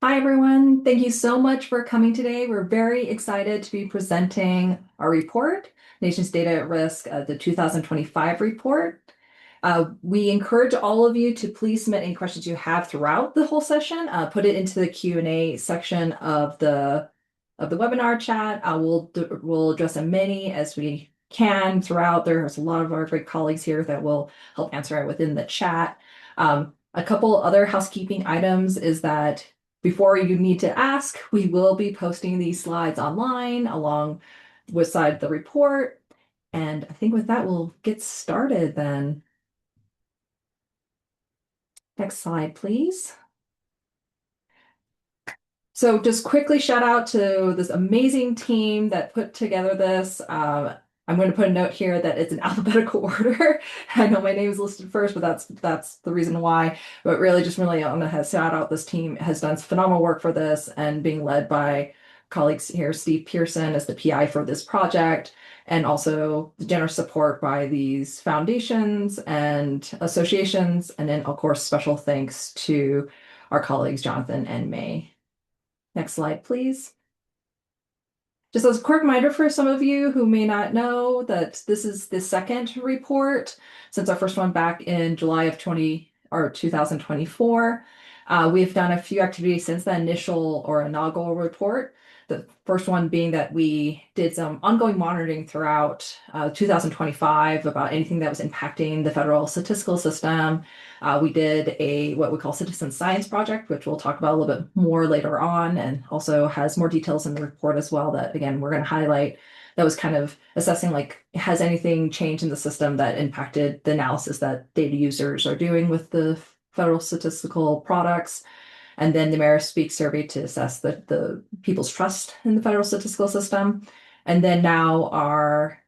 Hi, everyone. Thank you so much for coming today. We're very excited to be presenting our report, Nation's Data at Risk, the 2025 report. We encourage all of you to please submit any questions you have throughout the whole session. Put it into the Q&A section of the webinar chat. We'll address as many as we can throughout. There's a lot of our great colleagues here that will help answer it within the chat. A couple other housekeeping items is that before you need to ask, we will be posting these slides online along with side the report. And I think with that, we'll get started then. Next slide, please. So just quickly shout out to this amazing team that put together this. I'm going to put a note here that it's in alphabetical order. I know my name is listed first, but that's the reason why. But really, I want to shout out this team has done phenomenal work for this and being led by colleagues here. Steve Pearson is the PI for this project, and also the generous support by these foundations and associations. And then, of course, special thanks to our colleagues, Jonathan and May. Next slide, please. Just as a quick reminder for some of you who may not know that this is the second report since our first one back in July of 2024. We've done a few activities since the initial or inaugural report. The first one being that we did some ongoing monitoring throughout 2025 about anything that was impacting the federal statistical system. We did what we call Citizen Science Project, which we'll talk about a little bit more later on, and also has more details in the report as well that, again, we're going to highlight. That was kind of assessing, like, has anything changed in the system that impacted the analysis that data users are doing with the federal statistical products. And then the Mayor Speaks survey to assess the people's trust in the federal statistical system. And then now our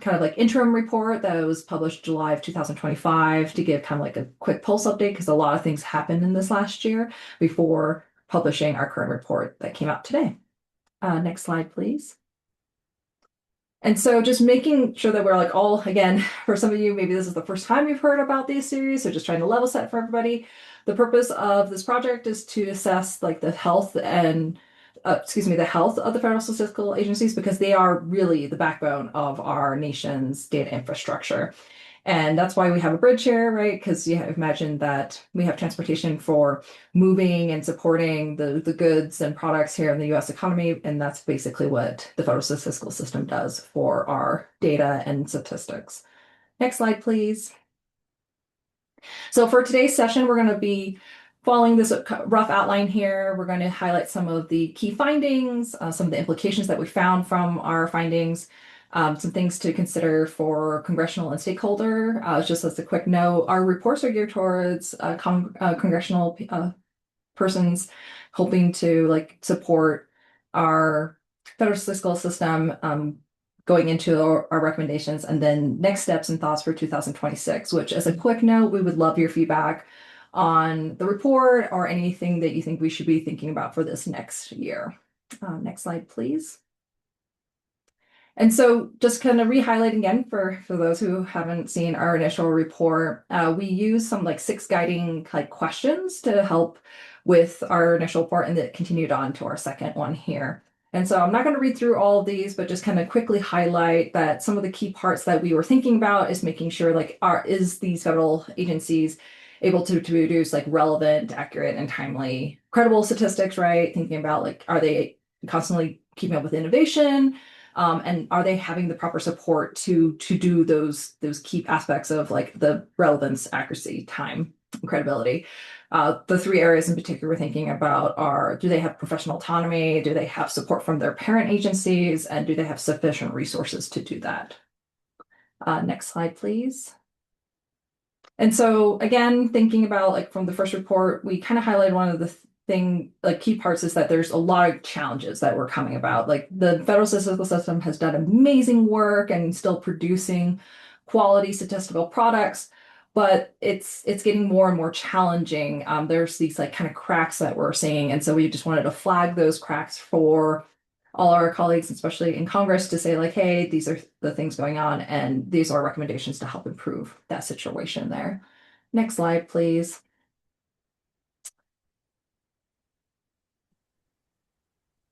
kind of like interim report that was published July of 2025 to give kind of like a quick pulse update because a lot of things happened in this last year before publishing our current report that came out today. Next slide, please. And so just making sure that we're like all, again, for some of you, maybe this is the first time you've heard about these series, so just trying to level set for everybody. The purpose of this project is to assess like the health and the health of the federal statistical agencies because they are really the backbone of our nation's data infrastructure. And that's why we have a bridge here, right? Because you imagine that we have transportation for moving and supporting the goods and products here in the US economy. And that's basically what the federal statistical system does for our data and statistics. Next slide, please. So for today's session, we're going to be following this rough outline here. We're going to highlight some of the key findings, some of the implications that we found from our findings, some things to consider for congressional and stakeholder. Just as a quick note, our reports are geared towards congressional persons hoping to like support our federal statistical system going into our recommendations and then next steps and thoughts for 2026, which as a quick note, we would love your feedback on the report or anything that you think we should be thinking about for this next year. Next slide, please. And so just kind of re-highlighting again for those who haven't seen our initial report, we use some like 6 guiding like questions to help with our initial report and that continued on to our second one here. And so I'm not going to read through all of these, but just kind of quickly highlight that some of the key parts that we were thinking about is making sure like is these federal agencies able to produce like relevant, accurate, and timely, credible statistics, right? Thinking about like, are they constantly keeping up with innovation? And are they having the proper support to do those key aspects of like the relevance, accuracy, time, and credibility? The 3 areas in particular we're thinking about are, do they have professional autonomy? Do they have support from their parent agencies? And do they have sufficient resources to do that? Next slide, please. And so again, thinking about like from the first report, we kind of highlighted one of the key parts is that there's a lot of challenges that were coming about. Like the federal statistical system has done amazing work and still producing quality statistical products, but it's getting more and more challenging. There's these like kind of cracks that we're seeing, and so we just wanted to flag those cracks for all our colleagues, especially in Congress, to say like, hey, these are the things going on, and these are recommendations to help improve that situation there. Next slide, please.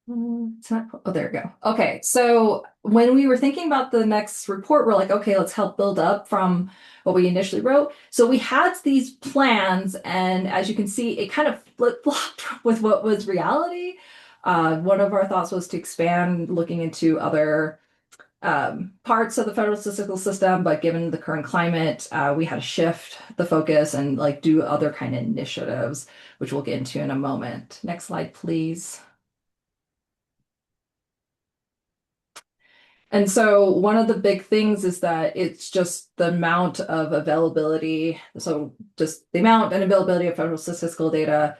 It's not, oh, there we go. Okay, so when we were thinking about the next report, we're like, okay, let's help build up from what we initially wrote. So we had these plans, and as you can see, it kind of flip-flopped with what was reality. One of our thoughts was to expand, looking into other parts of the federal statistical system, but given the current climate, we had to shift the focus and like do other kind of initiatives, which we'll get into in a moment. Next slide, please. And so one of the big things is that it's just the amount of availability. So just the amount and availability of federal statistical data,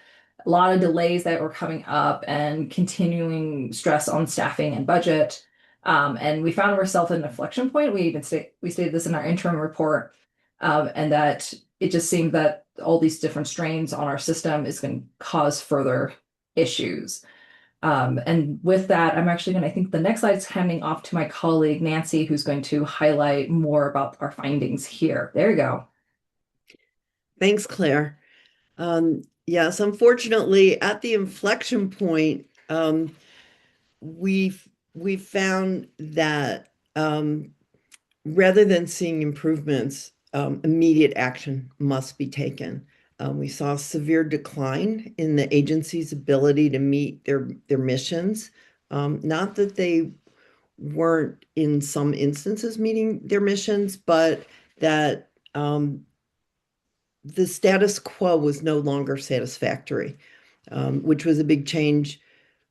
a lot of delays that were coming up and continuing stress on staffing and budget. And we found ourselves at an inflection point. We stated this in our interim report, and that it just seemed that all these different strains on our system is going to cause further issues. And with that, I'm actually going to, I think the next slide is handing off to my colleague Nancy, who's going to highlight more about our findings here. There you go. Thanks, Claire. Yes, unfortunately, at the inflection point, we've found that rather than seeing improvements, immediate action must be taken. We saw a severe decline in the agency's ability to meet their missions. Not that they weren't in some instances meeting their missions, but that the status quo was no longer satisfactory, which was a big change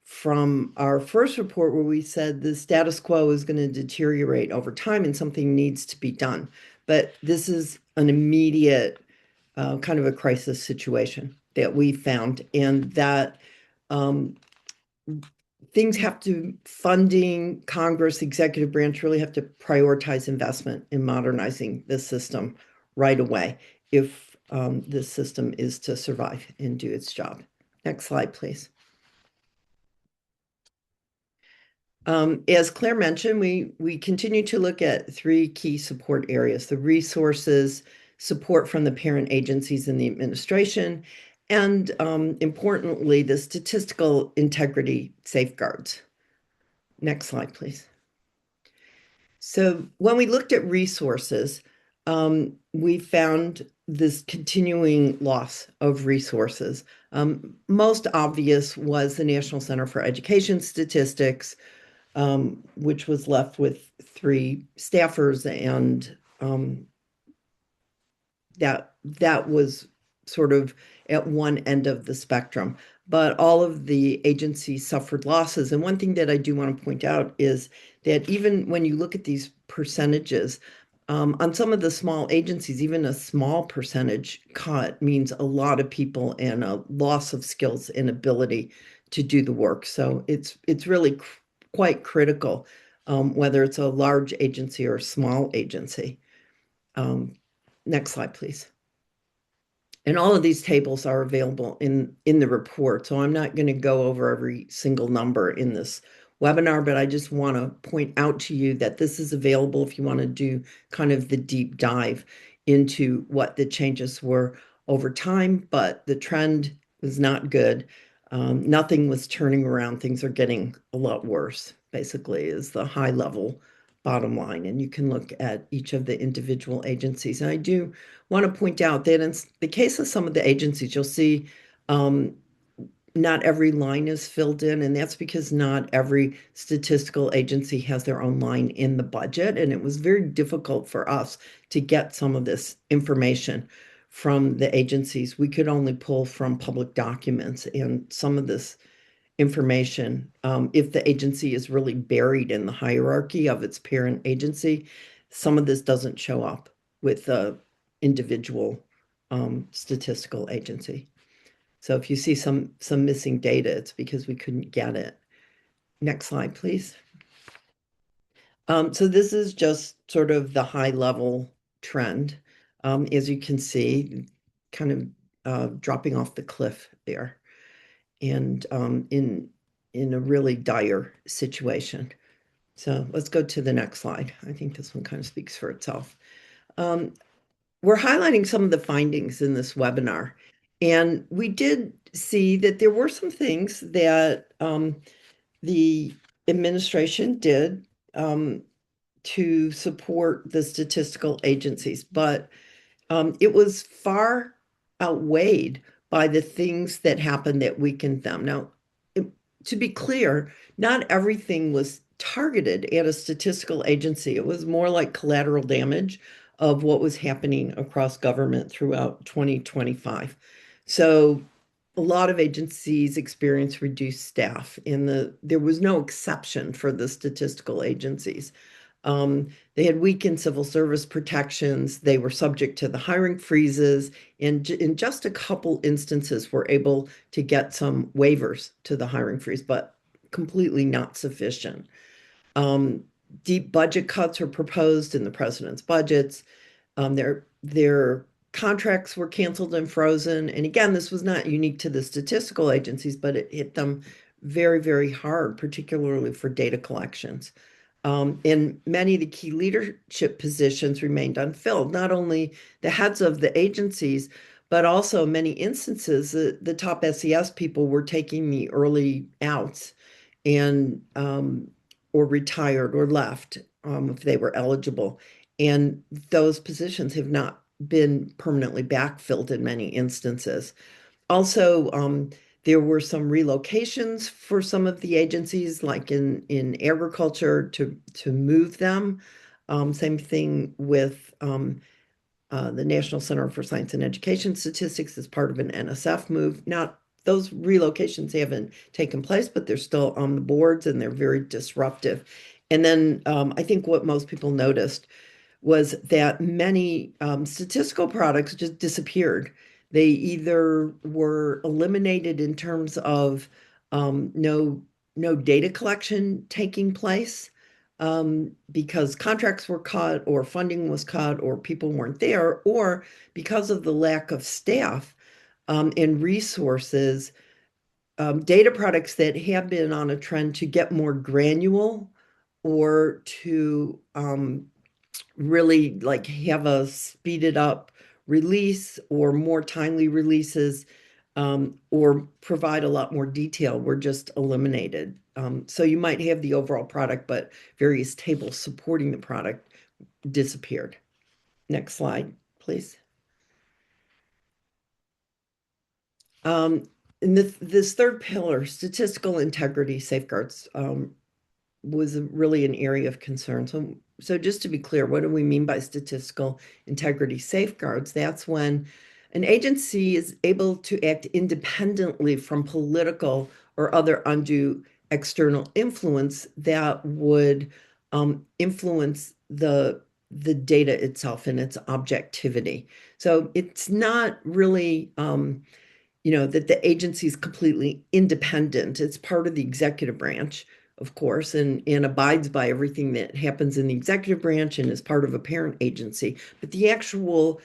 from our first report where we said the status quo is going to deteriorate over time and something needs to be done. But this is an immediate kind of a crisis situation that we found, and that things have to, funding, Congress, executive branch really have to prioritize investment in modernizing this system right away if this system is to survive and do its job. Next slide, please. As Claire mentioned, we continue to look at three key support areas: the resources, support from the parent agencies and the administration, and importantly, the statistical integrity safeguards. Next slide, please. So when we looked at resources, we found this continuing loss of resources. Most obvious was the National Center for Education Statistics, which was left with 3 staffers, and that was sort of at one end of the spectrum. But all of the agencies suffered losses. And one thing that I do want to point out is that even when you look at these percentages, on some of the small agencies, even a small percentage cut means a lot of people and a loss of skills and ability to do the work. So it's really quite critical, whether it's a large agency or a small agency. Next slide, please. And all of these tables are available in the report. So I'm not going to go over every single number in this webinar, but I just want to point out to you that this is available if you want to do kind of the deep dive into what the changes were over time, but the trend was not good. Nothing was turning around. Things are getting a lot worse, basically, is the high level bottom line. And you can look at each of the individual agencies. And I do want to point out that in the case of some of the agencies, you'll see not every line is filled in, and that's because not every statistical agency has their own line in the budget. And it was very difficult for us to get some of this information from the agencies. We could only pull from public documents, and some of this information, if the agency is really buried in the hierarchy of its parent agency, some of this doesn't show up with the individual statistical agency. So if you see some missing data, it's because we couldn't get it. Next slide, please. So this is just sort of the high level trend. As you can see, kind of dropping off the cliff there, and in a really dire situation. So let's go to the next slide. I think this one kind of speaks for itself. We're highlighting some of the findings in this webinar, and we did see that there were some things that the administration did to support the statistical agencies, but it was far outweighed by the things that happened that weakened them. Now, it, to be clear, not everything was targeted at a statistical agency. It was more like collateral damage of what was happening across government throughout 2025. So a lot of agencies experienced reduced staff there was no exception for the statistical agencies. They had weakened civil service protections. They were subject to the hiring freezes, and in just a couple instances were able to get some waivers to the hiring freeze, but completely not sufficient. Um, Deep budget cuts were proposed in the president's budgets. Their contracts were canceled and frozen. And again, this was not unique to the statistical agencies, but it hit them very, very hard, particularly for data collections. And many of the key leadership positions remained unfilled, not only the heads of the agencies, but also many instances, the top SES people were taking the early outs and or retired or left if they were eligible. And those positions have not been permanently backfilled in many instances. Also, there were some relocations for some of the agencies, like in agriculture, to move them. Same thing with the National Center for Science and Education Statistics as part of an NSF move. Now, those relocations haven't taken place, but they're still on the boards and they're very disruptive. And then I think what most people noticed was that many statistical products just disappeared. They either were eliminated in terms of no data collection taking place because contracts were cut or funding was cut or people weren't there, or because of the lack of staff and resources, data products that have been on a trend to get more granular or to really like have a speeded up release or more timely releases or provide a lot more detail were just eliminated. So you might have the overall product, but various tables supporting the product disappeared. Next slide, please. And this third pillar, statistical integrity safeguards, was really an area of concern. So just to be clear, what do we mean by statistical integrity safeguards? That's when an agency is able to act independently from political or other undue external influence that would influence the data itself and its objectivity. So it's not really that the agency is completely independent. It's part of the executive branch, of course, and abides by everything that happens in the executive branch and is part of a parent agency. But the actual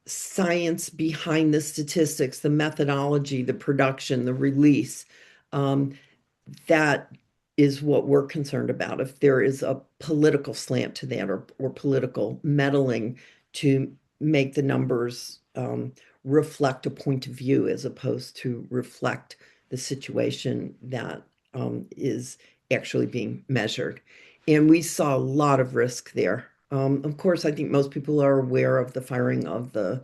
science behind the statistics, the methodology, the production, the release, that is what we're concerned about. If there is a political slant to that or political meddling to make the numbers reflect a point of view as opposed to reflect the situation that is actually being measured. And we saw a lot of risk there. Of course, I think most people are aware of the firing of the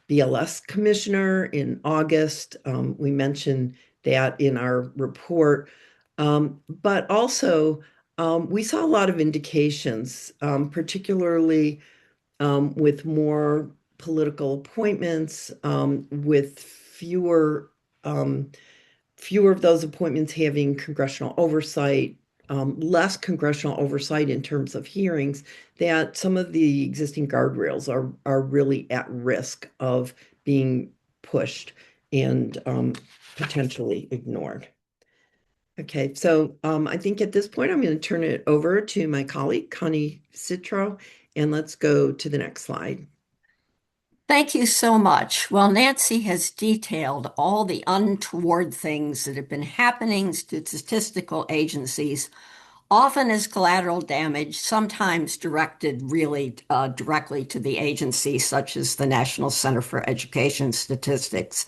BLS commissioner in August. We mentioned that in our report. But also, we saw a lot of indications, particularly with more political appointments, with fewer of those appointments having congressional oversight, less congressional oversight in terms of hearings, that some of the existing guardrails are really at risk of being pushed and potentially ignored. Okay, so I think at this point I'm going to turn it over to my colleague, Connie Citro, and let's go to the next slide. Thank you so much. Well, Nancy has detailed all the untoward things that have been happening to statistical agencies, often as collateral damage, sometimes directed really directly to the agency, such as the National Center for Education Statistics.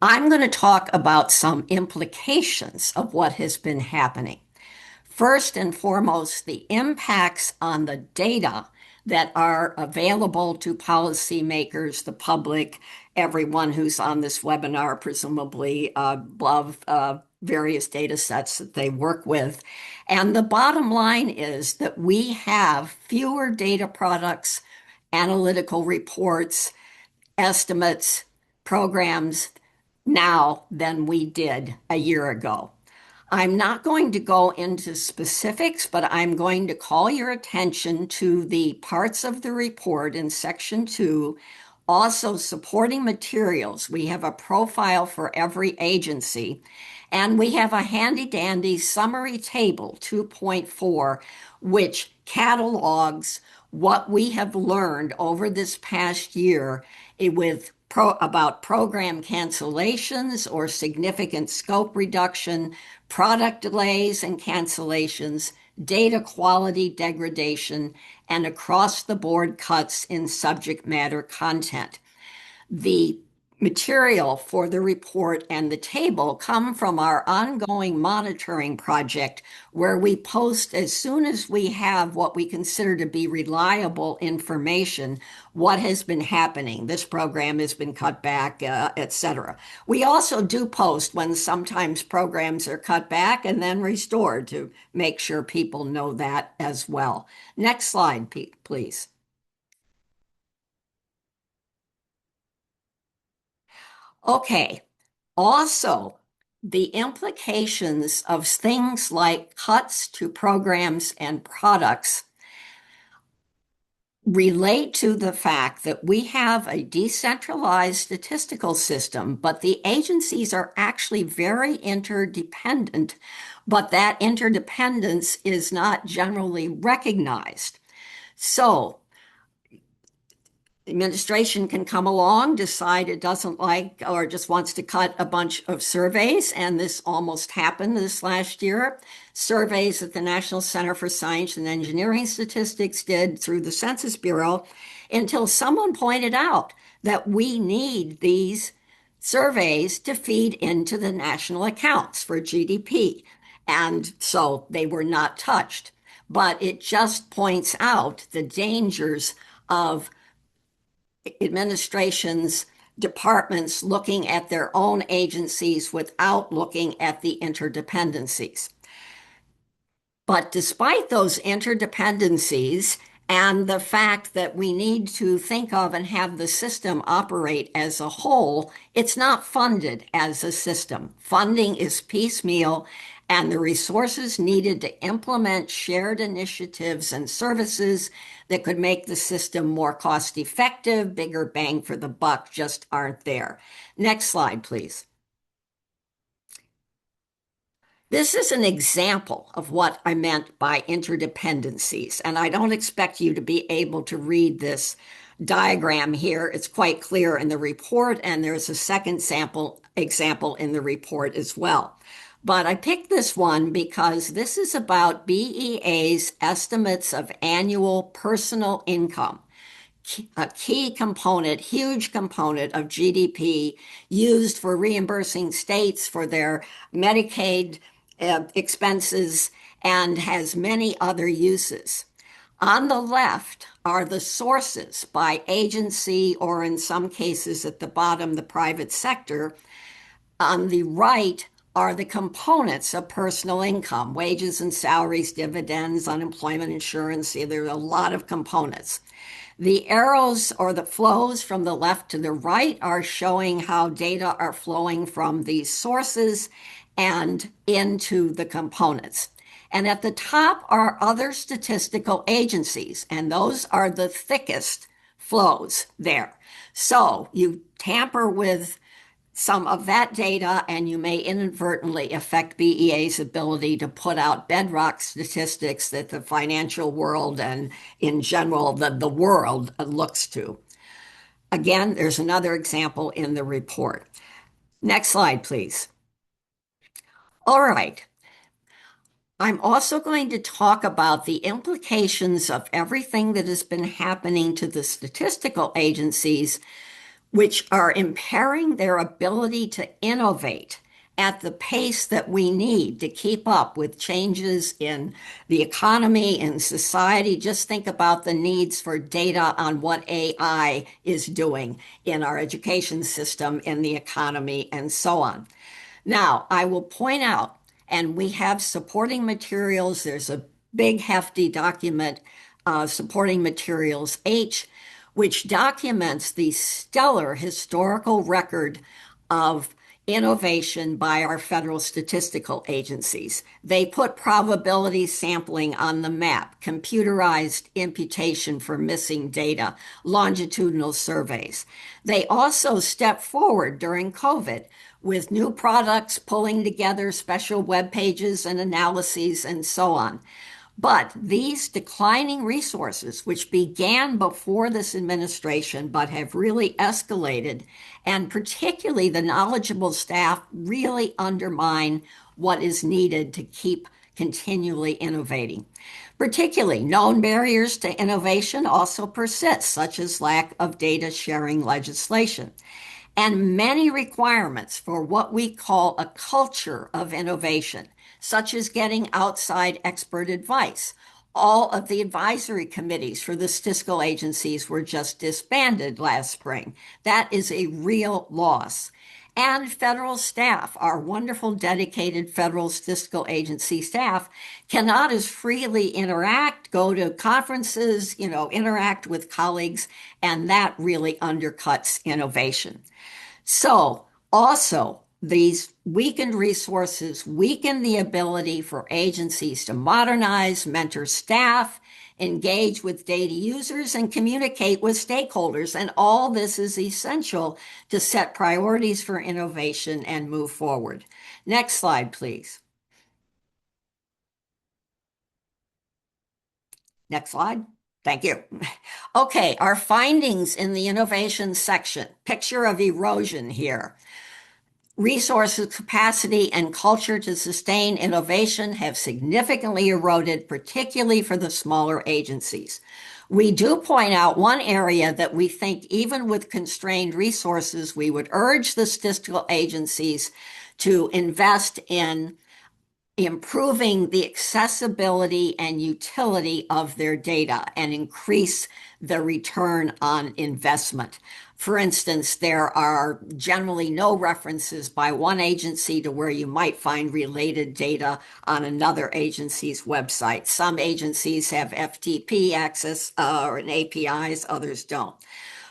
I'm going to talk about some implications of what has been happening. First and foremost, the impacts on the data that are available to policymakers, the public, everyone who's on this webinar, presumably above various data sets that they work with. And the bottom line is that we have fewer data products, analytical reports, estimates, programs now than we did a year ago. I'm not going to go into specifics, but I'm going to call your attention to the parts of the report in section 2, also supporting materials. We have a profile for every agency, and we have a handy dandy summary table 2.4, which catalogs what we have learned over this past year with about program cancellations or significant scope reduction, product delays and cancellations, data quality degradation, and across-the-board cuts in subject matter content. The material for the report and the table come from our ongoing monitoring project, where we post as soon as we have what we consider to be reliable information, what has been happening. This program has been cut back, etc. We also do post when sometimes programs are cut back and then restored to make sure people know that as well. Next slide, please. Okay. Also, the implications of things like cuts to programs and products relate to the fact that we have a decentralized statistical system, but the agencies are actually very interdependent, but that interdependence is not generally recognized. So, administration can come along, decide it doesn't like or just wants to cut a bunch of surveys, and this almost happened this last year. Surveys that the National Center for Science and Engineering Statistics did through the Census Bureau, until someone pointed out that we need these surveys to feed into the national accounts for GDP. And so they were not touched. But it just points out the dangers of administrations, departments looking at their own agencies without looking at the interdependencies. But despite those interdependencies and the fact that we need to think of and have the system operate as a whole, it's not funded as a system. Funding is piecemeal, and the resources needed to implement shared initiatives and services that could make the system more cost effective, bigger bang for the buck, just aren't there. Next slide, please. This is an example of what I meant by interdependencies, and I don't expect you to be able to read this diagram here. It's quite clear in the report, and there's a second example in the report as well. But I picked this one because this is about BEA's estimates of annual personal income, a key component, huge component of GDP used for reimbursing states for their Medicaid expenses and has many other uses. On the left are the sources by agency, or in some cases at the bottom, the private sector. On the right are the components of personal income, wages and salaries, dividends, unemployment insurance. There are a lot of components. The arrows or the flows from the left to the right are showing how data are flowing from these sources and into the components. And at the top are other statistical agencies, and those are the thickest flows there. So you tamper with some of that data, and you may inadvertently affect BEA's ability to put out bedrock statistics that the financial world and in general the world looks to. Again, there's another example in the report. Next slide, please. All right. I'm also going to talk about the implications of everything that has been happening to the statistical agencies which are impairing their ability to innovate at the pace that we need to keep up with changes in the economy and society. Just think about the needs for data on what AI is doing in our education system, in the economy, and so on. Now, I will point out, and we have supporting materials. There's a big, hefty document, Supporting Materials H, which documents the stellar historical record of innovation by our federal statistical agencies. They put probability sampling on the map, computerized imputation for missing data, longitudinal surveys. They also stepped forward during COVID with new products, pulling together special web pages and analyses and so on. But these declining resources, which began before this administration but have really escalated, and particularly the knowledgeable staff, really undermine what is needed to keep continually innovating. Particularly, known barriers to innovation also persist, such as lack of data sharing legislation and many requirements for what we call a culture of innovation, such as getting outside expert advice. All of the advisory committees for the statistical agencies were just disbanded last spring. That is a real loss. And federal staff, our wonderful, dedicated federal statistical agency staff, cannot as freely interact, go to conferences, interact with colleagues, and that really undercuts innovation. So, also, these weakened resources weaken the ability for agencies to modernize, mentor staff, engage with data users, and communicate with stakeholders. And all this is essential to set priorities for innovation and move forward. Next slide, please. Next slide. Thank you. Okay, our findings in the innovation section. Picture of erosion here. Resources, capacity, and culture to sustain innovation have significantly eroded, particularly for the smaller agencies. We do point out one area that we think, even with constrained resources, we would urge the statistical agencies to invest in improving the accessibility and utility of their data and increase the return on investment. For instance, there are generally no references by one agency to where you might find related data on another agency's website. Some agencies have FTP access and APIs, others don't.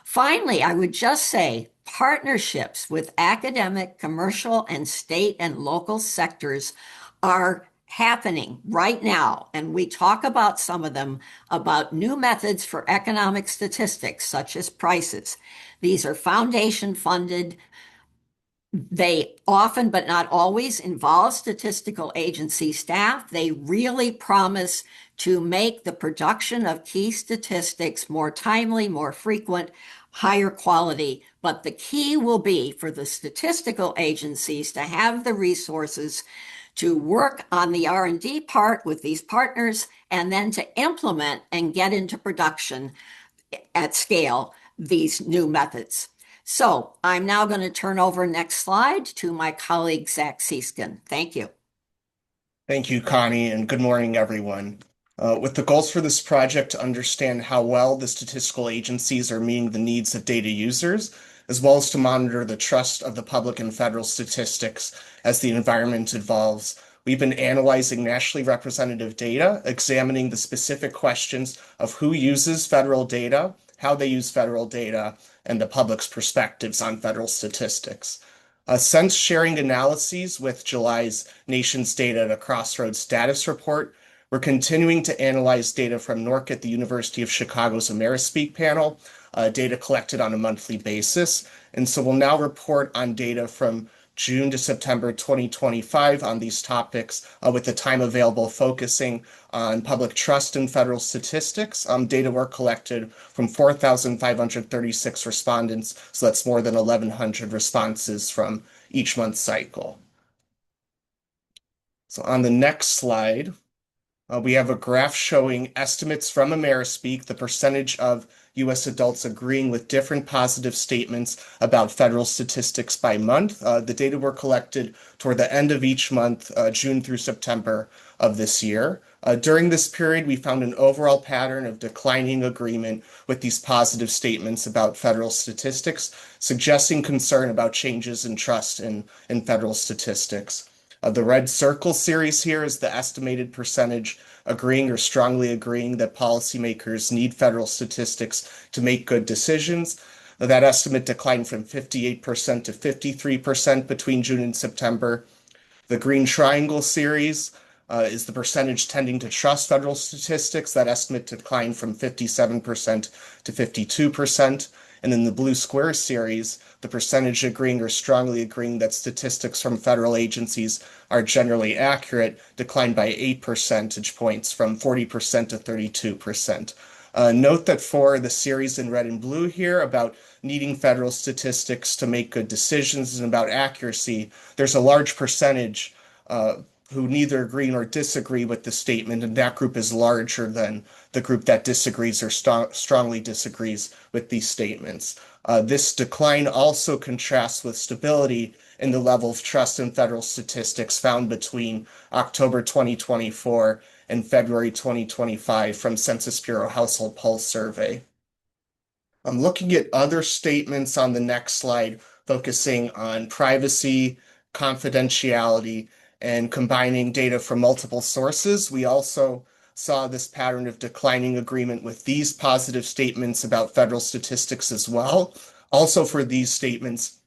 Finally, I would just say partnerships with academic, commercial, and state and local sectors are happening right now, and we talk about some of them, about new methods for economic statistics, such as prices. These are foundation funded. They often, but not always, involve statistical agency staff. They really promise to make the production of key statistics more timely, more frequent, higher quality. But the key will be for the statistical agencies to have the resources to work on the R&D part with these partners, and then to implement and get into production at scale these new methods. So I'm now going to turn over next slide to my colleague, Zach Seeskin. Thank you. Thank you, Connie, and good morning, everyone. With the goals for this project to understand how well the statistical agencies are meeting the needs of data users, as well as to monitor the trust of the public in federal statistics as the environment evolves, we've been analyzing nationally representative data, examining the specific questions of who uses federal data, how they use federal data, and the public's perspectives on federal statistics. Since sharing analyses with July's Nation's Data at a Crossroads status report, we're continuing to analyze data from NORC at the University of Chicago's AmeriSpeak panel, data collected on a monthly basis. And so we'll now report on data from June to September 2025 on these topics, with the time available focusing on public trust in federal statistics. Data were collected from 4,536 respondents, so that's more than 1,100 responses from each month cycle. So on the next slide, we have a graph showing estimates from AmeriSpeak, the percentage of U.S. adults agreeing with different positive statements about federal statistics by month. The data were collected toward the end of each month, June through September of this year. During this period, we found an overall pattern of declining agreement with these positive statements about federal statistics, suggesting concern about changes in trust in federal statistics. The red circle series here is the estimated percentage agreeing or strongly agreeing that policymakers need federal statistics to make good decisions. That estimate declined from 58% to 53% between June and September. The green triangle series is the percentage tending to trust federal statistics. That estimate declined from 57% to 52%. And in the blue square series, the percentage agreeing or strongly agreeing that statistics from federal agencies are generally accurate declined by 8 percentage points from 40% to 32%. Note that for the series in red and blue here about needing federal statistics to make good decisions and about accuracy, there's a large percentage who neither agree nor disagree with the statement, and that group is larger than the group that disagrees or strongly disagrees with these statements. This decline also contrasts with stability in the level of trust in federal statistics found between October 2024 and February 2025 from Census Bureau Household Pulse Survey. I'm looking at other statements on the next slide, focusing on privacy, confidentiality, and combining data from multiple sources. We also saw this pattern of declining agreement with these positive statements about federal statistics as well. Also, for these statements,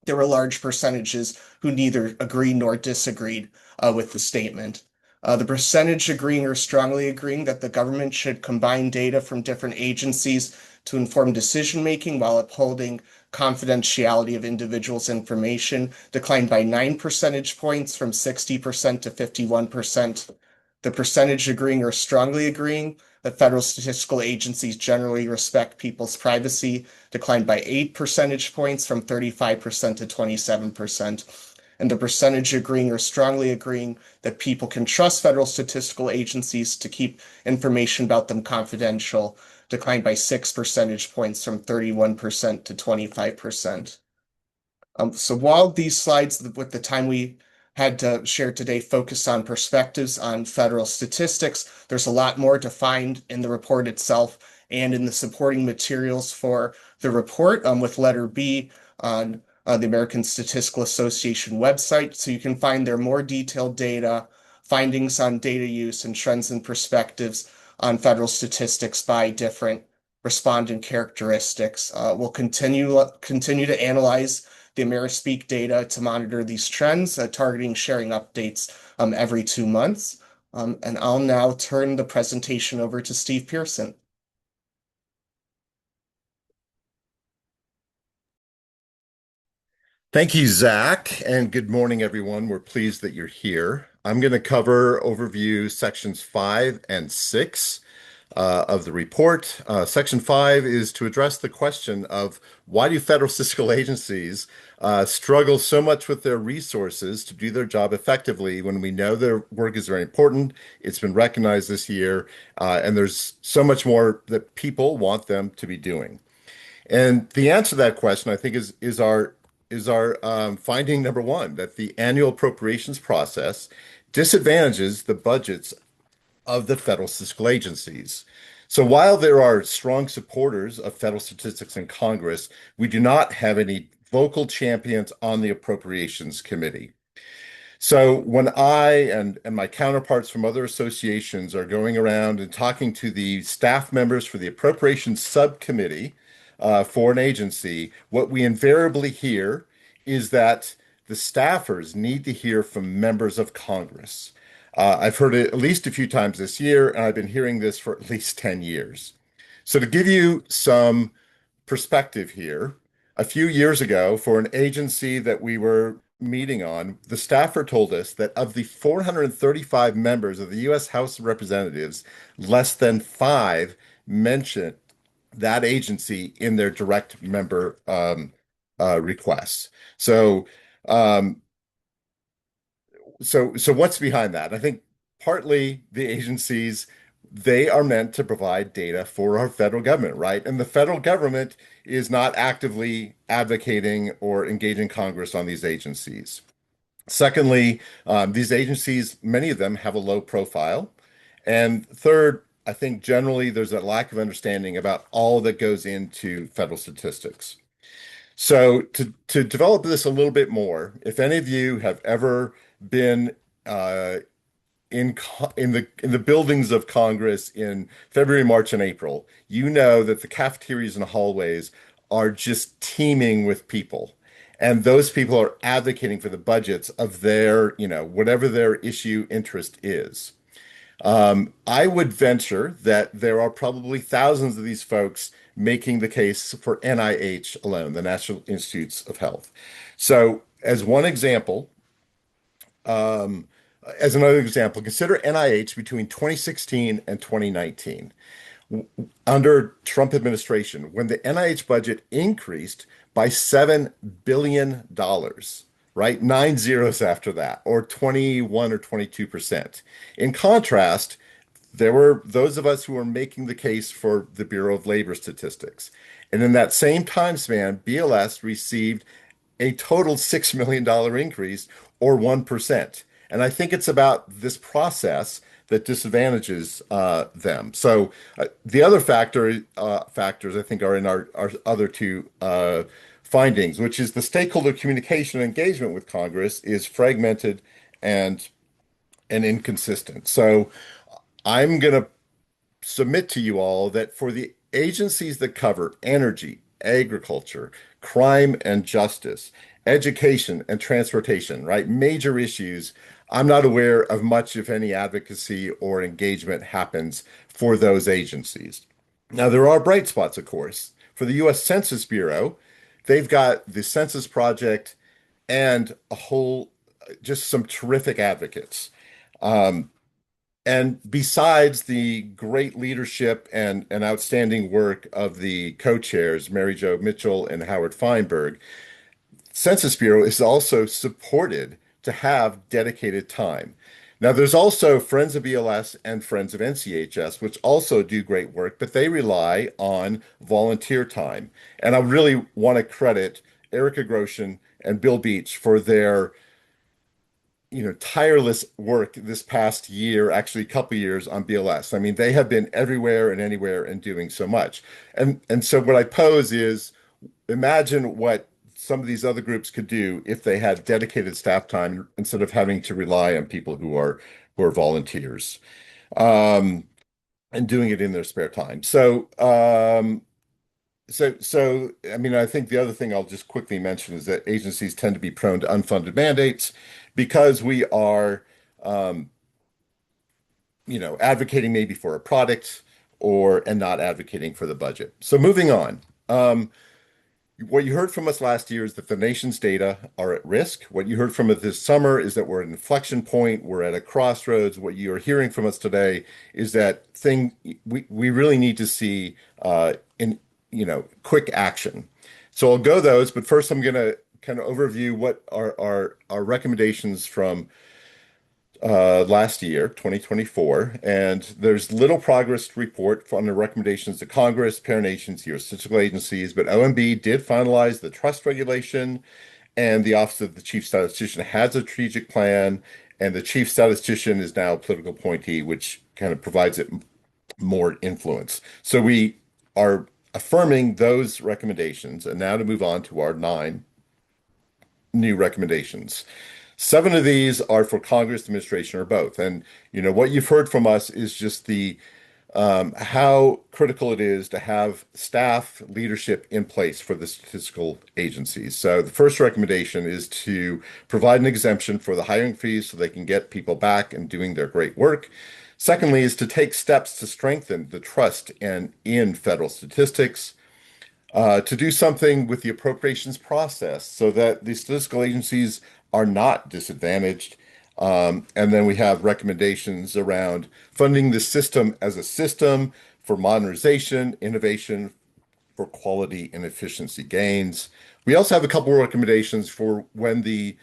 there were large percentages who neither agreed nor disagreed with the statement. The percentage agreeing or strongly agreeing that the government should combine data from different agencies to inform decision making while upholding confidentiality of individuals' information declined by 9 percentage points from 60% to 51%. The percentage agreeing or strongly agreeing that federal statistical agencies generally respect people's privacy declined by 8 percentage points from 35% to 27%. And the percentage agreeing or strongly agreeing that people can trust federal statistical agencies to keep information about them confidential declined by 6 percentage points from 31% to 25%. So while these slides, with the time we had to share today, focus on perspectives on federal statistics, there's a lot more to find in the report itself and in the supporting materials for the report, with letter B on the American Statistical Association website. So you can find there more detailed data, findings on data use, and trends and perspectives on federal statistics by different respondent characteristics. We'll continue to analyze the AmeriSpeak data to monitor these trends, targeting sharing updates every 2 months. And I'll now turn the presentation over to Steve Pearson. Thank you, Zach, and good morning, everyone. We're pleased that you're here. I'm going to overview sections 5 and 6 of the report. Section 5 is to address the question of why do federal statistical agencies struggle so much with their resources to do their job effectively when we know their work is very important. It's been recognized this year, and there's so much more that people want them to be doing. And the answer to that question, I think, is our finding number one, that the annual appropriations process disadvantages the budgets of the federal statistical agencies. So while there are strong supporters of federal statistics in Congress, we do not have any vocal champions on the Appropriations Committee. So when I and my counterparts from other associations are going around and talking to the staff members for the Appropriations Subcommittee, for an agency, what we invariably hear is that the staffers need to hear from members of Congress. I've heard it at least a few times this year, and I've been hearing this for at least 10 years. So to give you some perspective here, a few years ago, for an agency that we were meeting on, the staffer told us that of the 435 members of the U.S. House of Representatives, less than 5 mentioned that agency in their direct member requests. So what's behind that? I think partly the agencies they are meant to provide data for our federal government, right? And the federal government is not actively advocating or engaging Congress on these agencies. Secondly, these agencies, many of them have a low profile. And third, I think generally there's a lack of understanding about all that goes into federal statistics. So to develop this a little bit more, if any of you have ever been in the buildings of Congress in February, March, and April, you know that the cafeterias and hallways are just teeming with people. And those people are advocating for the budgets of their, whatever their issue interest is. I would venture that there are probably thousands of these folks making the case for NIH alone, the National Institutes of Health. So, as another example, consider NIH between 2016 and 2019. Under Trump administration, when the NIH budget increased by $7 billion, right? 9 zeros after that, or 21 or 22%. In contrast, there were those of us who were making the case for the Bureau of Labor Statistics. And in that same time span, BLS received a total $6 million increase, or 1%. And I think it's about this process that disadvantages them. So the other factors I think are in our other two findings, which is the stakeholder communication and engagement with Congress is fragmented and inconsistent. So I'm going to submit to you all that for the agencies that cover energy, agriculture, crime and justice, education and transportation, right? Major issues. I'm not aware of much, if any, advocacy or engagement happens for those agencies. Now, there are bright spots, of course. For the U.S. Census Bureau, they've got the Census Project and just some terrific advocates. And besides the great leadership and outstanding work of the co-chairs, Mary Jo Mitchell and Howard Feinberg, Census Bureau is also supported to have dedicated time. Now, there's also Friends of BLS and Friends of NCHS, which also do great work, but they rely on volunteer time. And I really want to credit Erica Groshen and Bill Beach for their tireless work this past year, actually a couple of years on BLS. I mean, they have been everywhere and anywhere and doing so much. And so what I pose is imagine what some of these other groups could do if they had dedicated staff time instead of having to rely on people who are volunteers and doing it in their spare time. So I mean, I think the other thing I'll just quickly mention is that agencies tend to be prone to unfunded mandates because we are advocating maybe for a product and not advocating for the budget. So moving on. What you heard from us last year is that the nation's data are at risk. What you heard from us this summer is that we're at an inflection point. We're at a crossroads. What you are hearing from us today is that we really need to see quick action. So I'll go those, but first I'm going to kind of overview what are our recommendations from last year, 2024, and there's little progress to report on the recommendations to Congress, parent agencies, or statistical agencies, but OMB did finalize the trust regulation, and the Office of the Chief Statistician has a strategic plan, and the Chief Statistician is now a political appointee, which kind of provides it more influence. So we are affirming those recommendations, and now to move on to our 9 new recommendations. 7 of these are for Congress, administration, or both. And what you've heard from us is just the how critical it is to have staff leadership in place for the statistical agencies. So the first recommendation is to provide an exemption for the hiring fees so they can get people back and doing their great work. Secondly, is to take steps to strengthen the trust in federal statistics. To do something with the appropriations process so that the statistical agencies are not disadvantaged. And then we have recommendations around funding the system as a system for modernization, innovation, for quality and efficiency gains. We also have a couple of recommendations for when the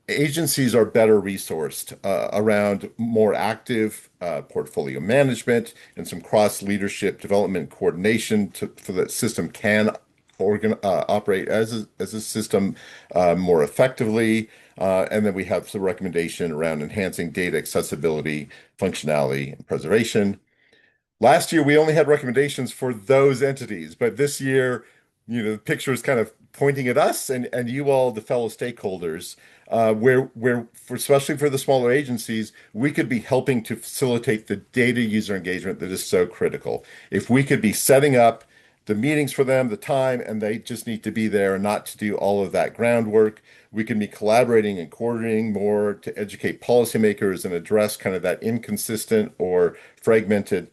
agencies are better resourced around more active portfolio management and some cross leadership development coordination for the system can operate as a system more effectively. And then we have some recommendation around enhancing data accessibility, functionality, and preservation. Last year, we only had recommendations for those entities, but this year, the picture is kind of pointing at us and you all, the fellow stakeholders, especially for the smaller agencies, we could be helping to facilitate the data user engagement that is so critical. If we could be setting up the meetings for them, the time, and they just need to be there and not to do all of that groundwork, we can be collaborating and coordinating more to educate policymakers and address kind of that inconsistent or fragmented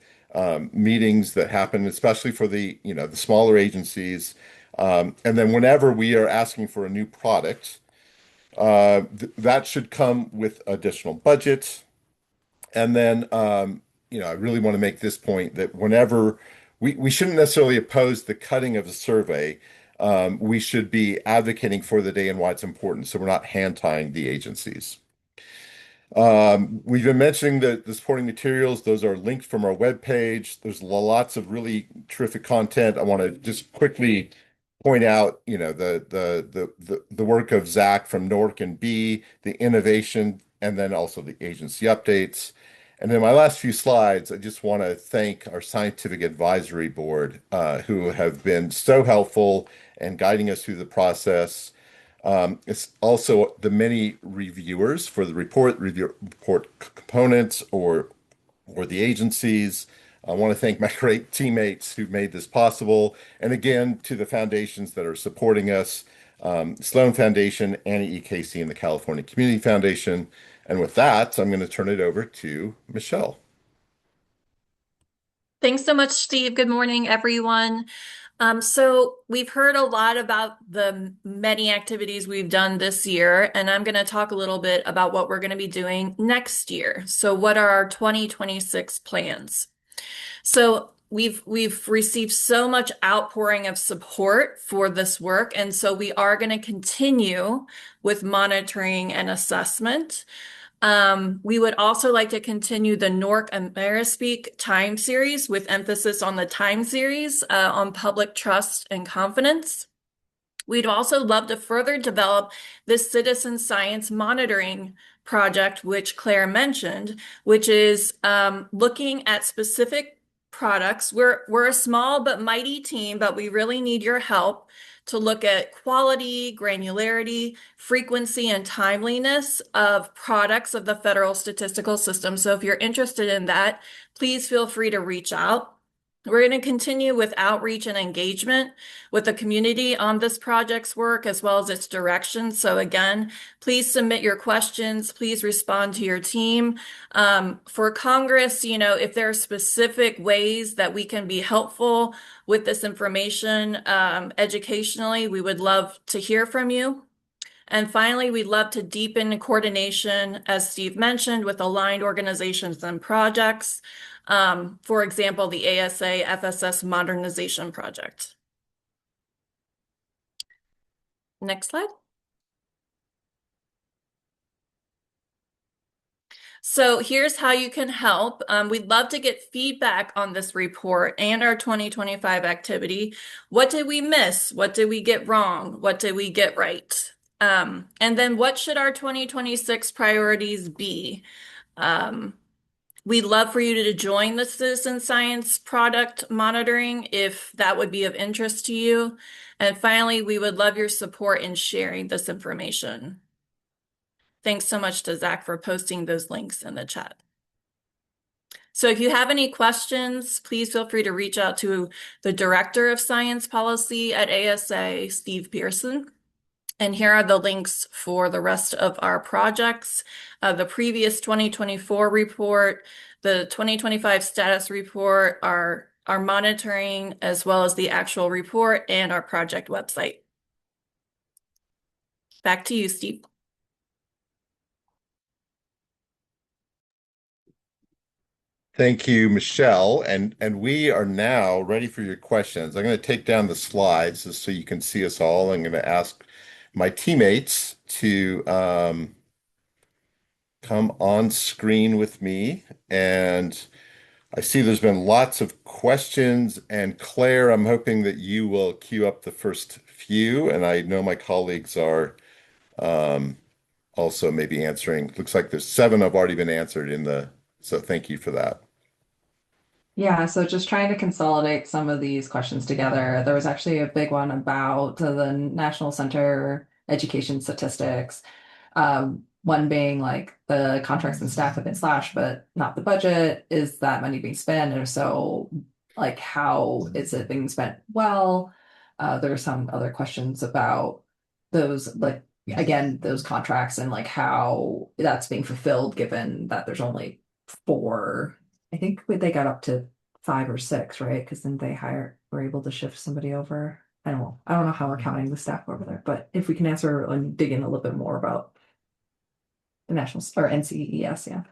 meetings that happen, especially for the smaller agencies. And then whenever we are asking for a new product, that should come with additional budget. And then, I really want to make this point that whenever we shouldn't necessarily oppose the cutting of a survey, we should be advocating for the day and why it's important. So we're not hand tying the agencies. We've been mentioning the supporting materials. Those are linked from our webpage. There's lots of really terrific content. I want to just quickly point out, the work of Zach from NORC and B, the innovation, and then also the agency updates. And then my last few slides, I just want to thank our scientific advisory board, who have been so helpful and guiding us through the process. It's also the many reviewers for the report components or the agencies. I want to thank my great teammates who made this possible. And again, to the foundations that are supporting us, Sloan Foundation, Annie EKC, and the California Community Foundation. And with that, I'm going to turn it over to Michelle. Thanks so much, Steve. Good morning, everyone. So we've heard a lot about the many activities we've done this year, and I'm going to talk a little bit about what we're going to be doing next year. So what are our 2026 plans? So we've received so much outpouring of support for this work, and so we are going to continue with monitoring and assessment. We would also like to continue the NORC AmeriSpeak time series with emphasis on the time series on public trust and confidence. We'd also love to further develop this citizen science monitoring project, which Claire mentioned, which is looking at specific products. We're a small but mighty team, but we really need your help to look at quality, granularity, frequency, and timeliness of products of the federal statistical system. So if you're interested in that, please feel free to reach out. We're going to continue with outreach and engagement with the community on this project's work as well as its direction. So again, please submit your questions. Please respond to your team. For Congress, if there are specific ways that we can be helpful with this information educationally, we would love to hear from you. And finally, we'd love to deepen coordination, as Steve mentioned, with aligned organizations and projects. For example, the ASA FSS Modernization Project. Next slide. So here's how you can help. We'd love to get feedback on this report and our 2025 activity. What did we miss? What did we get wrong? What did we get right? And then what should our 2026 priorities be? We'd love for you to join the citizen science product monitoring if that would be of interest to you. And finally, we would love your support in sharing this information. Thanks so much to Zach for posting those links in the chat. So if you have any questions, please feel free to reach out to the Director of Science Policy at ASA, Steve Pearson. And here are the links for the rest of our projects. The previous 2024 report, the 2025 status report, our monitoring, as well as the actual report and our project website. Back to you, Steve. Thank you, Michelle. And we are now ready for your questions. I'm going to take down the slides just so you can see us all. I'm going to ask my teammates to come on screen with me. And I see there's been lots of questions. And Claire, I'm hoping that you will queue up the first few. And I know my colleagues are um, also maybe answering. Looks like there's 7 have already been answered so thank you for that. Yeah, so just trying to consolidate some of these questions together. There was actually a big one about the National Center Education Statistics. One being like the contracts and staff have been slashed, but not the budget. Is that money being spent? And if so, like how is it being spent well? There are some other questions about those, like again, those contracts and like how that's being fulfilled, given that there's only 4. I think they got up to 5 or 6, right? Because then were able to shift somebody over. I don't know how we're counting the staff over there, but if we can answer and dig in a little bit more about the national or NCES, yeah.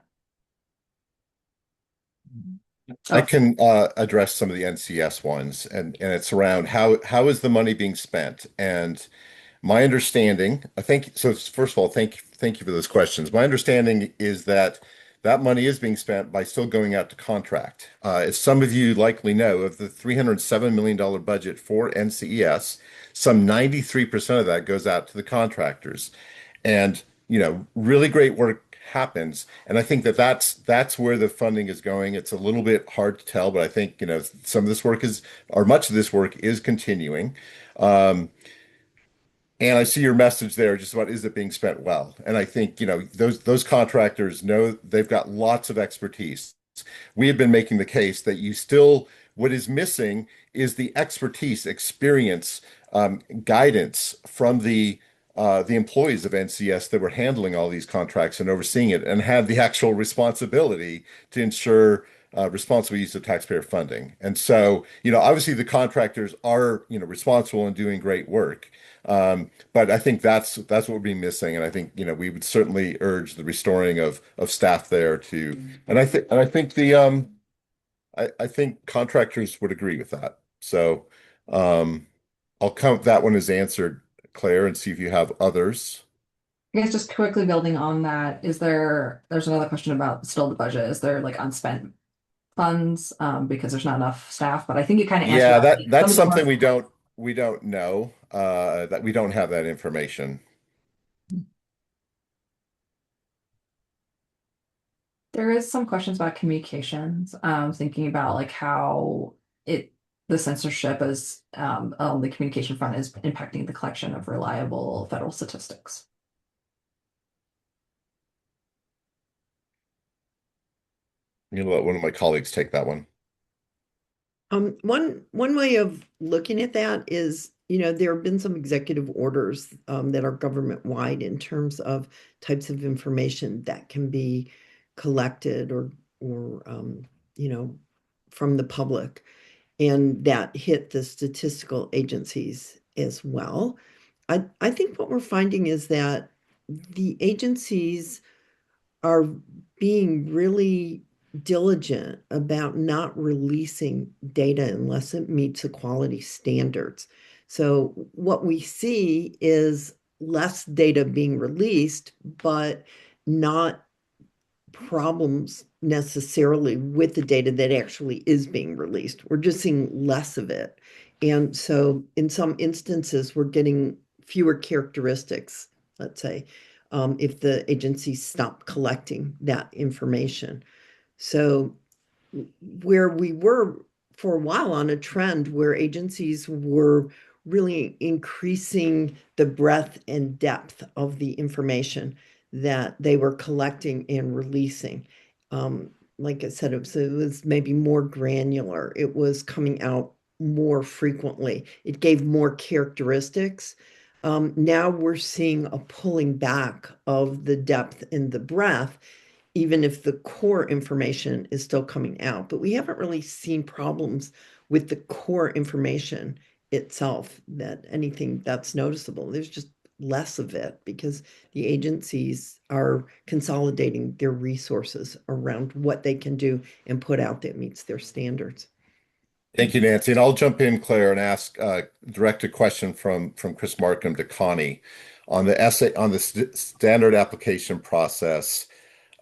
I can address some of the NCS ones, and it's around how is the money being spent? And my understanding, I think, so first of all, thank you for those questions. My understanding is that that money is being spent by still going out to contract. As some of you likely know, of the $307 million budget for NCES, some 93% of that goes out to the contractors. And, really great work happens. And I think that that's where the funding is going. It's a little bit hard to tell, but I think, some of this work or much of this work is continuing. And I see your message there just about, is it being spent well? And I think, those contractors know they've got lots of expertise. We have been making the case that what is missing is the expertise, experience, guidance from the employees of NCS that were handling all these contracts and overseeing it and had the actual responsibility to ensure responsible use of taxpayer funding. And so, obviously the contractors are, responsible and doing great work. But I think that's what would be missing. And I think, we would certainly urge the restoring of staff there and I think I think contractors would agree with that. So, I'll count that one as answered, Claire, and see if you have others. I guess just quickly building on that, there's another question about still the budget. Is there like unspent funds because there's not enough staff? But I think you kind of answered Yeah, that. that's something we don't know, that we don't have that information. There is some questions about communications, thinking about like how the censorship is on the communication front is impacting the collection of reliable federal statistics. You let one of my colleagues take that one. One way of looking at that is, there have been some executive orders that are government-wide in terms of types of information that can be collected or from the public, and that hit the statistical agencies as well. I think what we're finding is that the agencies are being really diligent about not releasing data unless it meets the quality standards. So what we see is less data being released, but not problems necessarily with the data that actually is being released. We're just seeing less of it. And so in some instances, we're getting fewer characteristics, let's say, if the agencies stop collecting that information. So where we were for a while on a trend where agencies were really increasing the breadth and depth of the information that they were collecting and releasing. Like I said, it was maybe more granular. It was coming out more frequently. It gave more characteristics. Now we're seeing a pulling back of the depth and the breadth, even if the core information is still coming out. But we haven't really seen problems with the core information itself, that anything that's noticeable. There's just less of it because the agencies are consolidating their resources around what they can do and put out that meets their standards. Thank you, Nancy. And I'll jump in, Claire, and ask direct a question from Chris Markham to Connie on the standard application process.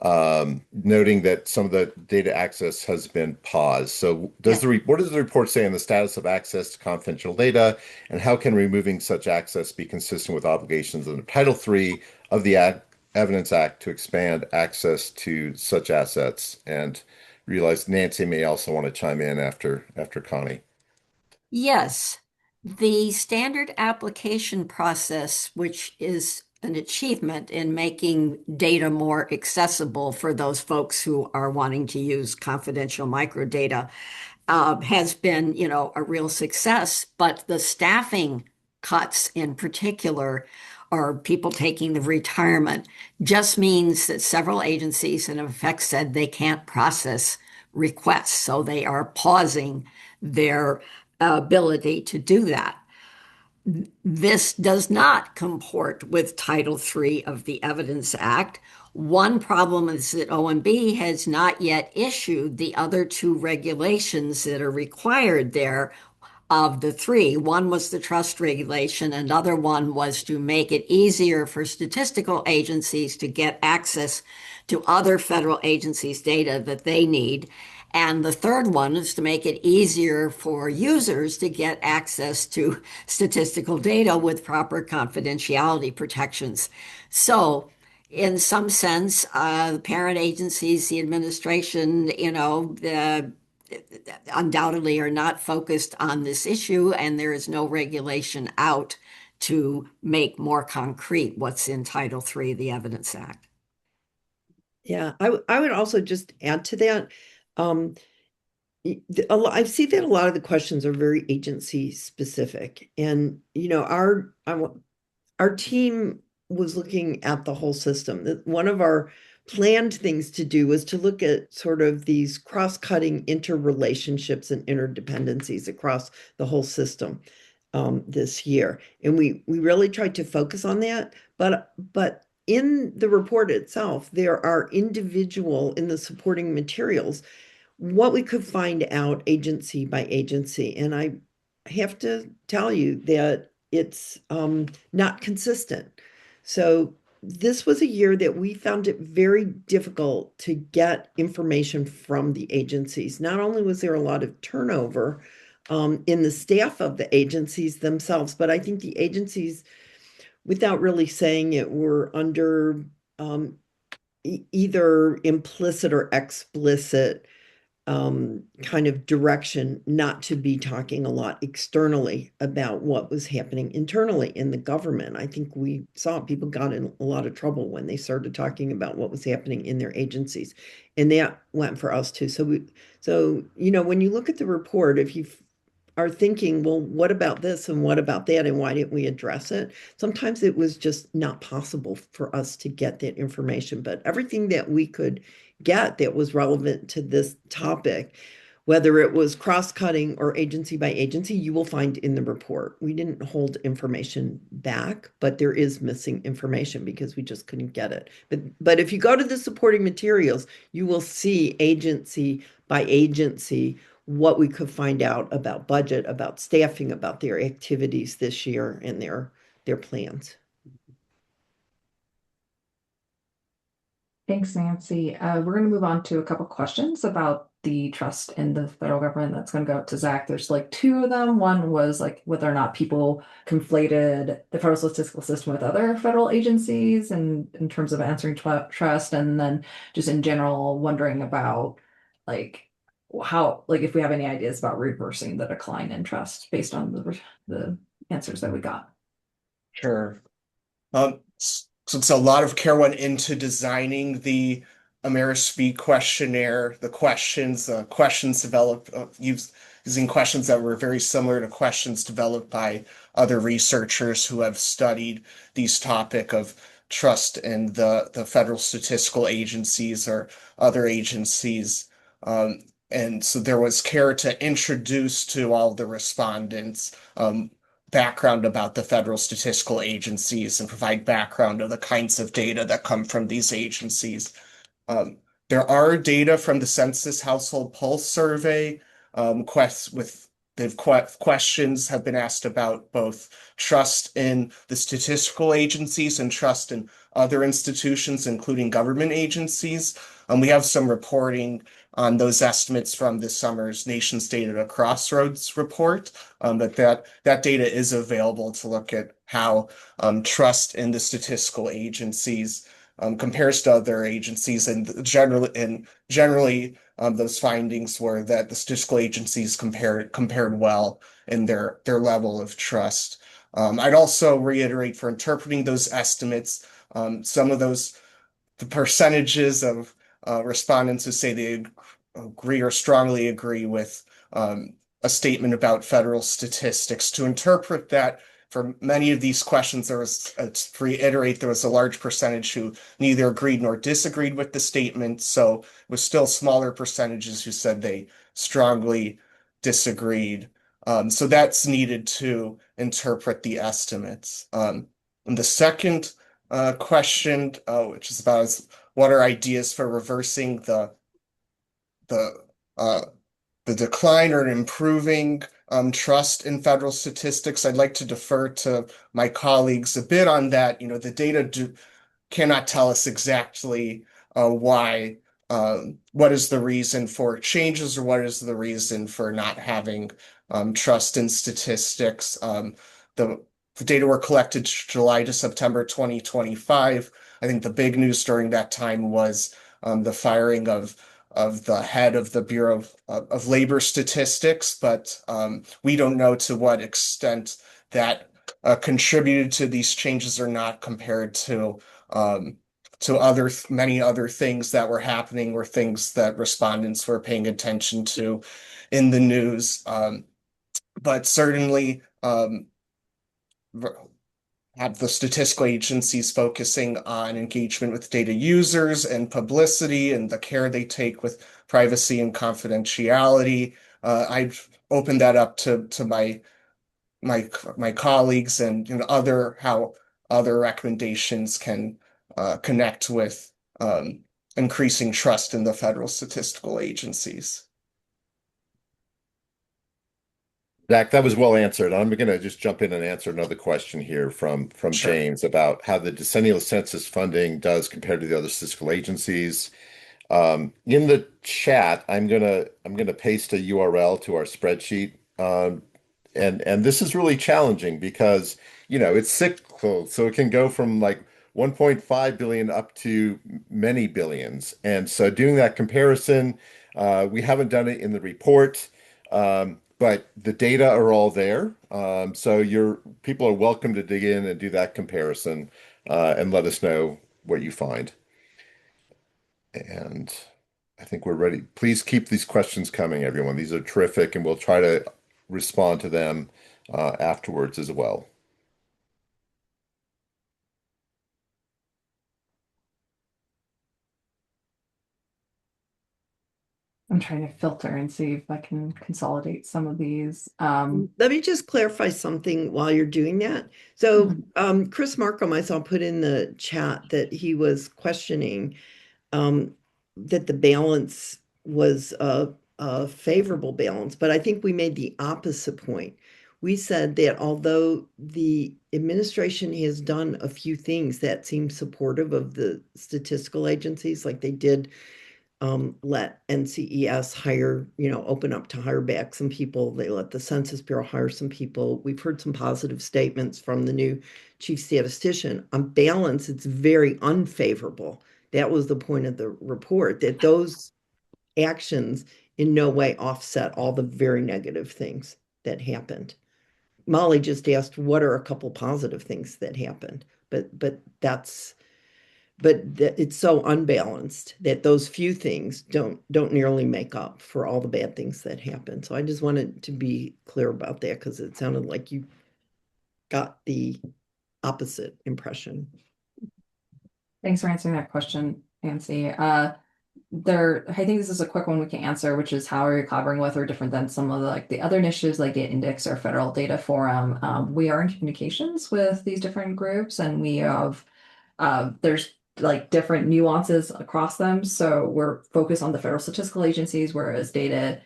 noting that some of the data access has been paused. So what does the report say on the status of access to confidential data, and how can removing such access be consistent with obligations under Title III of the Evidence Act to expand access to such assets? And realize Nancy may also want to chime in after Connie. Yes, the standard application process, which is an achievement in making data more accessible for those folks who are wanting to use confidential microdata, has been, a real success. But the staffing cuts in particular, or people taking the retirement, just means that several agencies in effect said they can't process requests. So they are pausing their ability to do that. This does not comport with Title III of the Evidence Act. One problem is that OMB has not yet issued the other two regulations that are required there of the three. One was the trust regulation, another one was to make it easier for statistical agencies to get access to other federal agencies' data that they need. And the third one is to make it easier for users to get access to statistical data with proper confidentiality protections. So, in some sense, the parent agencies, the administration, undoubtedly are not focused on this issue, and there is no regulation out to make more concrete what's in Title III of the Evidence Act. Yeah, I would also just add to that. I see that a lot of the questions are very agency specific, and our team was looking at the whole system. One of our planned things to do was to look at sort of these cross-cutting interrelationships and interdependencies across the whole system this year, and we really tried to focus on that. But in the report itself, there are individual in the supporting materials what we could find out agency by agency. And I have to tell you that it's not consistent. So this was a year that we found it very difficult to get information from the agencies. Not only was there a lot of turnover in the staff of the agencies themselves, but I think the agencies, without really saying it, were under either implicit or explicit kind of direction not to be talking a lot externally about what was happening internally in the government. I think we saw people got in a lot of trouble when they started talking about what was happening in their agencies, and that went for us too. So when you look at the report, if you are thinking, well, what about this and what about that, and why didn't we address it? Sometimes it was just not possible for us to get that information, but everything that we could get that was relevant to this topic, whether it was cross-cutting or agency by agency, you will find in the report. We didn't hold information back, but there is missing information because we just couldn't get it. But if you go to the supporting materials, you will see agency by agency what we could find out about budget, about staffing, about their activities this year and their plans. Thanks, Nancy. We're going to move on to a couple questions about the trust in the federal government. That's going to go out to Zach. There's like two of them. One was like whether or not people conflated the federal statistical system with other federal agencies and in terms of answering trust, and then just in general wondering about like how, like if we have any ideas about reversing the decline in trust based on the answers that we got. Sure. So it's a lot of care went into designing the AmeriSP questionnaire, the questions developed using questions that were very similar to questions developed by other researchers who have studied these topic of trust in the federal statistical agencies or other agencies. And so there was care to introduce to all the respondents background about the federal statistical agencies and provide background of the kinds of data that come from these agencies. There are data from the Census Household Pulse Survey with questions have been asked about both trust in the statistical agencies and trust in other institutions, including government agencies. We have some reporting on those estimates from this summer's Nation's Data at a Crossroads report, but that data is available to look at how trust in the statistical agencies compares to other agencies, and generally those findings were that the statistical agencies compared well in their level of trust. I'd also reiterate, for interpreting those estimates, some of the percentages of respondents who say they agree or strongly agree with a statement about federal statistics. To interpret that, for many of these questions, to reiterate, there was a large percentage who neither agreed nor disagreed with the statement. So it was still smaller percentages who said they strongly disagreed. So that's needed to interpret the estimates. And the second question, which is about what are ideas for reversing the decline or improving trust in federal statistics. I'd like to defer to my colleagues a bit on that. The data cannot tell us exactly why, what is the reason for changes or what is the reason for not having trust in statistics. The data were collected July to September 2025. I think the big news during that time was the firing of the head of the Bureau of Labor Statistics, but we don't know to what extent that contributed to these changes or not, compared to many other things that were happening or things that respondents were paying attention to in the news. But certainly have the statistical agencies focusing on engagement with data users and publicity and the care they take with privacy and confidentiality. I've opened that up to my colleagues, and how other recommendations can connect with increasing trust in the federal statistical agencies. Zach, that was well answered. I'm going to just jump in and answer another question here from Sure. James about how the decennial census funding does compare to the other statistical agencies. In the chat, I'm gonna paste a URL to our spreadsheet. And this is really challenging because it's cyclical, so it can go from like 1.5 billion up to many billions. And so doing that comparison, we haven't done it in the report. But the data are all there. So people are welcome to dig in and do that comparison and let us know what you find. And I think we're ready. Please keep these questions coming, everyone. These are terrific, and we'll try to respond to them afterwards as well. I'm trying to filter and see if I can consolidate some of these. Let me just clarify something while you're doing that. So Chris Markham, I saw put in the chat that he was questioning that the balance was a favorable balance, but I think we made the opposite point. We said that although the administration has done a few things that seem supportive of the statistical agencies, like they did let NCES hire, open up to hire back some people. They let the Census Bureau hire some people. We've heard some positive statements from the new chief statistician. On balance, it's very unfavorable. That was the point of the report, that those actions in no way offset all the very negative things that happened. Molly just asked, what are a couple positive things that happened? But it's so unbalanced that those few things don't nearly make up for all the bad things that happen. So I just wanted to be clear about that, because it sounded like you got the opposite impression. Thanks for answering that question, Nancy. I think this is a quick one we can answer, which is how are you collaborating with or different than some of the other initiatives like Data Index or Federal Data Forum. We are in communications with these different groups, and we have there's different nuances across them. So we're focused on the federal statistical agencies, whereas Data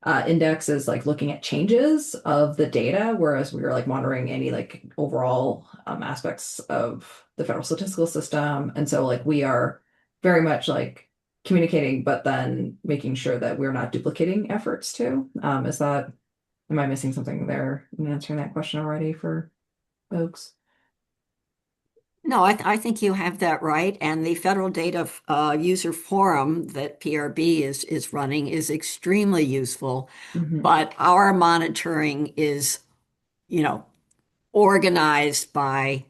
index is like looking at changes of the data, whereas we were like monitoring any like overall aspects of the federal statistical system. And so like we are very much like communicating, but then making sure that we're not duplicating efforts too. Am I missing something there in answering that question already for folks? No, I think you have that right. And the Federal Data User Forum that PRB is running is extremely useful. Mhm. But our monitoring is, you know, organized by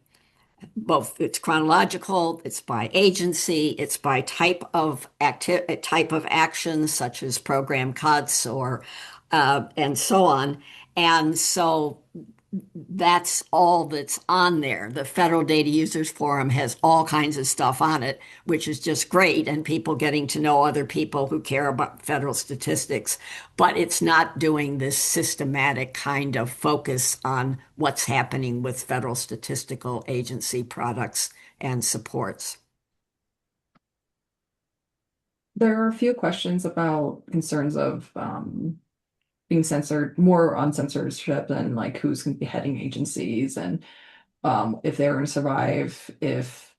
both it's chronological, it's by agency, it's by type of action, such as program cuts or and so on. And so that's all that's on there. The Federal Data Users Forum has all kinds of stuff on it, which is just great, and people getting to know other people who care about federal statistics. But it's not doing this systematic kind of focus on what's happening with federal statistical agency products and supports. There are a few questions about concerns of being censored, more on censorship and like who's going to be heading agencies and if they're going to survive, if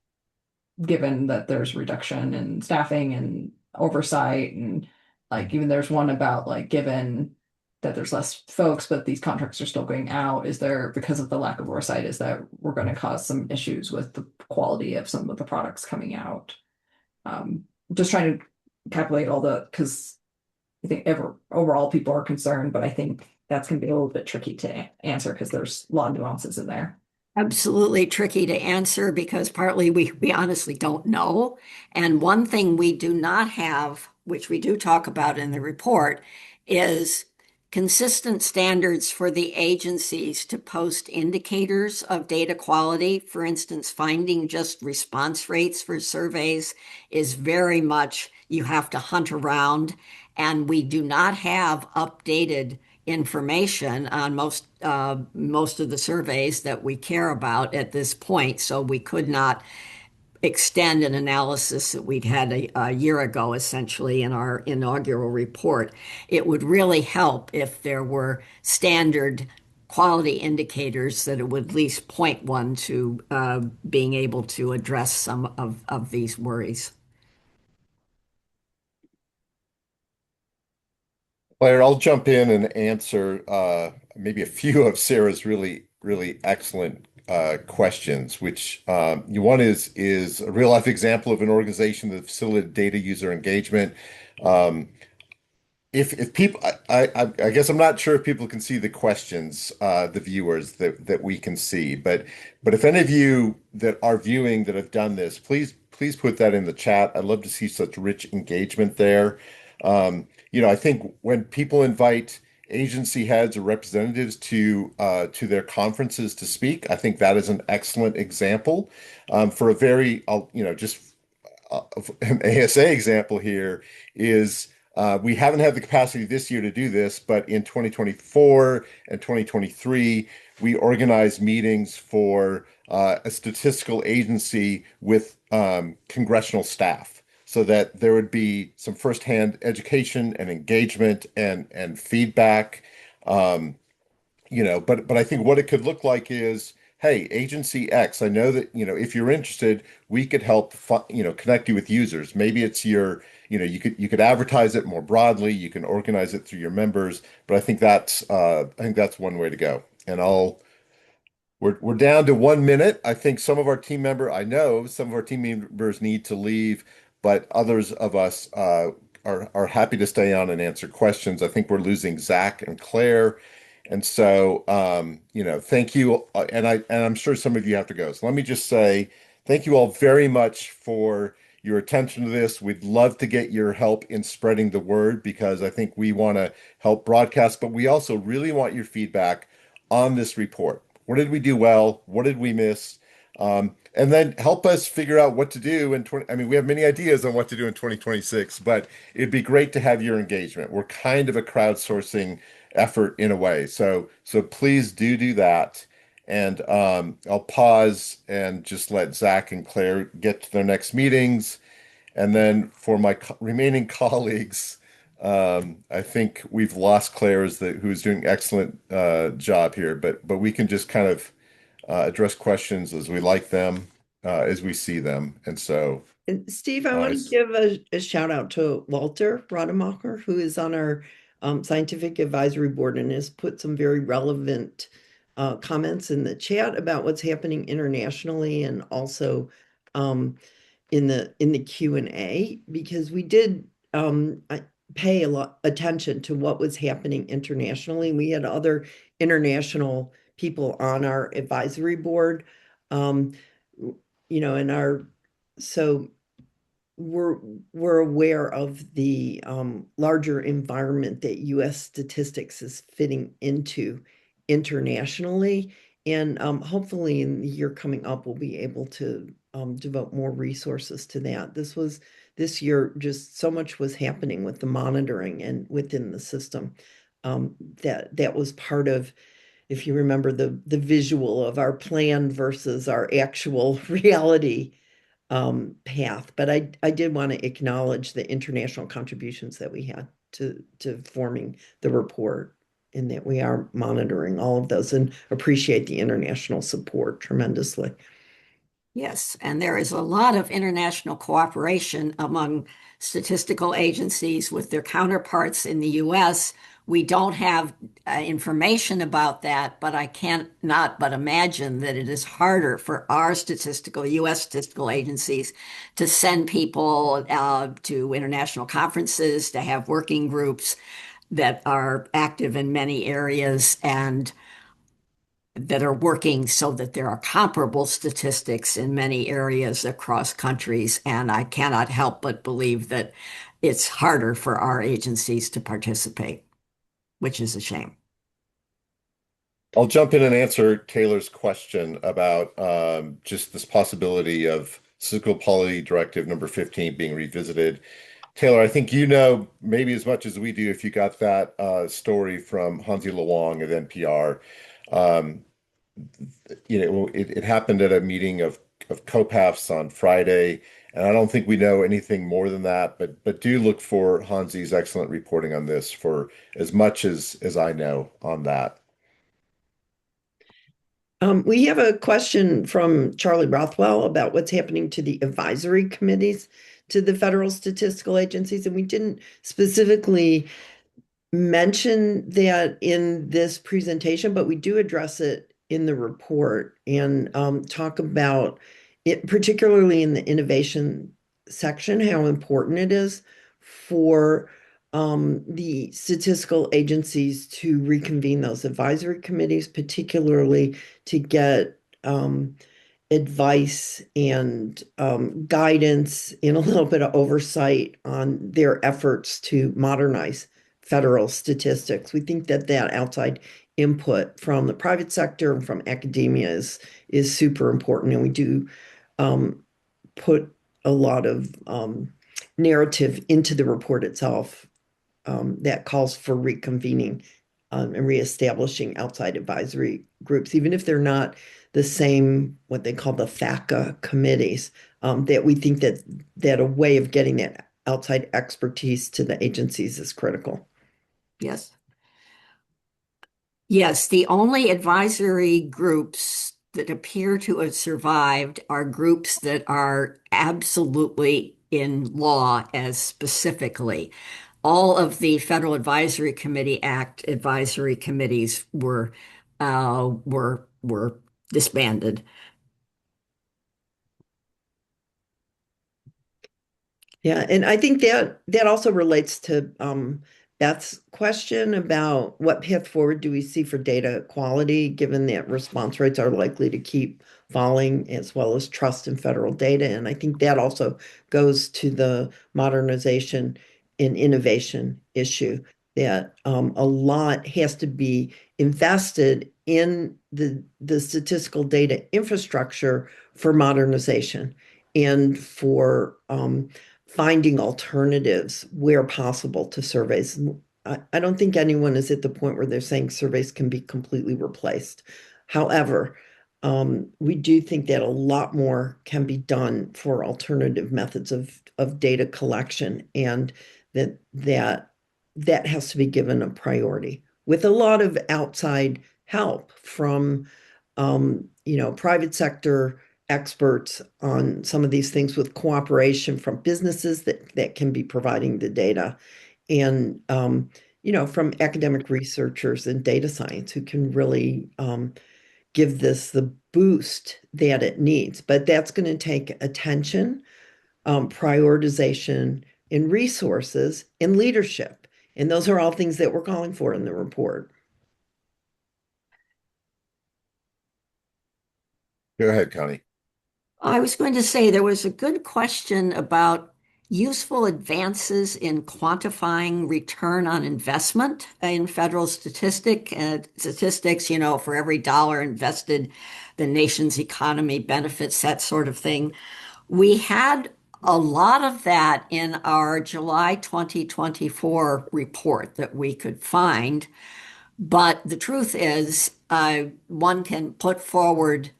given that there's reduction in staffing and oversight, and like even there's one about like given that there's less folks, but these contracts are still going out, is there, because of the lack of oversight, is that we're going to cause some issues with the quality of some of the products coming out? Just trying to calculate all the, because I think overall people are concerned, but I think that's going to be a little bit tricky to answer because there's a lot of nuances in there. Absolutely tricky to answer because partly we honestly don't know. And one thing we do not have, which we do talk about in the report, is consistent standards for the agencies to post indicators of data quality. For instance, finding just response rates for surveys is very much you have to hunt around, and we do not have updated information on most of the surveys that we care about at this point. So we could not extend an analysis that we'd had a year ago, essentially, in our inaugural report. It would really help if there were standard quality indicators that it would at least point one to being able to address some of these worries. Claire, I'll jump in and answer maybe a few of Sarah's really excellent questions. Which one is a real life example of an organization that facilitated data user engagement. Um, if people, I guess I'm not sure if people can see the questions, the viewers that we can see, but if any of you that are viewing that have done this, please put that in the chat. I'd love to see such rich engagement there. I think when people invite agency heads or representatives to their conferences to speak, I think that is an excellent example for a very, just an ASA example here is we haven't had the capacity this year to do this, but in 2024 and 2023, we organized meetings for a statistical agency with congressional staff so that there would be some firsthand education and engagement and feedback. But I think what it could look like is, hey, agency X, I know that, if you're interested, we could help, connect you with users. Maybe it's you could advertise it more broadly, you can organize it through your members, but I think that's one way to go. And we're down to 1 minute. I know some of our team members need to leave, but others of us are happy to stay on and answer questions. I think we're losing Zach and Claire. And so, thank you. And I'm sure some of you have to go. So let me just say thank you all very much for your attention to this. We'd love to get your help in spreading the word because I think we want to help broadcast, but we also really want your feedback on this report. What did we do well? What did we miss? And then help us figure out what to do in 20. I mean, we have many ideas on what to do in 2026, but it'd be great to have your engagement. We're kind of a crowdsourcing effort in a way. So please do that. And I'll pause and just let Zach and Claire get to their next meetings. And then for my remaining colleagues, I think we've lost Claire who's doing excellent job here, but we can just kind of address questions as we like them, as we see them. And so And Steve, I uh, want to it's, give a shout out to Walter Rademacher, who is on our scientific advisory board and has put some very relevant comments in the chat about what's happening internationally and also in the Q&A, because we did pay a lot attention to what was happening internationally. We had other international people on our advisory board, um, and so we're aware of the larger environment that U.S. statistics is fitting into internationally. And hopefully in the year coming up, we'll be able to devote more resources to that. This year, just so much was happening with the monitoring and within the system. That was part of, if you remember, the visual of our plan versus our actual reality path. But I did want to acknowledge the international contributions that we had to forming the report, and that we are monitoring all of those and appreciate the international support tremendously. Yes, and there is a lot of international cooperation among statistical agencies with their counterparts in the US. We don't have information about that, but I can't not but imagine that it is harder for our US statistical agencies to send people to international conferences, to have working groups that are active in many areas and that are working so that there are comparable statistics in many areas across countries. And I cannot help but believe that it's harder for our agencies to participate, which is a shame. I'll jump in and answer Taylor's question about just this possibility of Statistical Quality Directive number 15 being revisited. Taylor, I think you know maybe as much as we do if you got that story from Hansi Luang at NPR. Um, it happened at a meeting of COPAFs on Friday, and I don't think we know anything more than that, but do look for Hansi's excellent reporting on this for as much as I know on that. We have a question from Charlie Rothwell about what's happening to the advisory committees to the federal statistical agencies, and we didn't specifically mention that in this presentation, but we do address it in the report and talk about it, particularly in the innovation section, how important it is for the statistical agencies to reconvene those advisory committees, particularly to get advice and guidance and a little bit of oversight on their efforts to modernize federal statistics. We think that outside input from the private sector and from academia is super important, and we do put a lot of narrative into the report itself that calls for reconvening and reestablishing outside advisory groups, even if they're not the same, what they call the FACA committees, that we think that a way of getting that outside expertise to the agencies is critical. Yes. Yes, the only advisory groups that appear to have survived are groups that are absolutely in law as specifically. All of the Federal Advisory Committee Act advisory committees were disbanded. Yeah, and I think that also relates to Beth's question about what path forward do we see for data quality, given that response rates are likely to keep falling, as well as trust in federal data. And I think that also goes to the modernization and innovation issue, that a lot has to be invested in the statistical data infrastructure for modernization and for finding alternatives where possible to surveys. I don't think anyone is at the point where they're saying surveys can be completely replaced. However, we do think that a lot more can be done for alternative methods of data collection, and that that has to be given a priority with a lot of outside help from, private sector experts on some of these things with cooperation from businesses that can be providing the data and, from academic researchers and data science who can really give this the boost that it needs. But that's going to take attention, prioritization, and resources and leadership. And those are all things that we're calling for in the report. Go ahead, Connie. I was going to say there was a good question about useful advances in quantifying return on investment in federal statistics, for every dollar invested, the nation's economy benefits, that sort of thing. We had a lot of that in our July 2024 report that we could find. But the truth is, one can put forward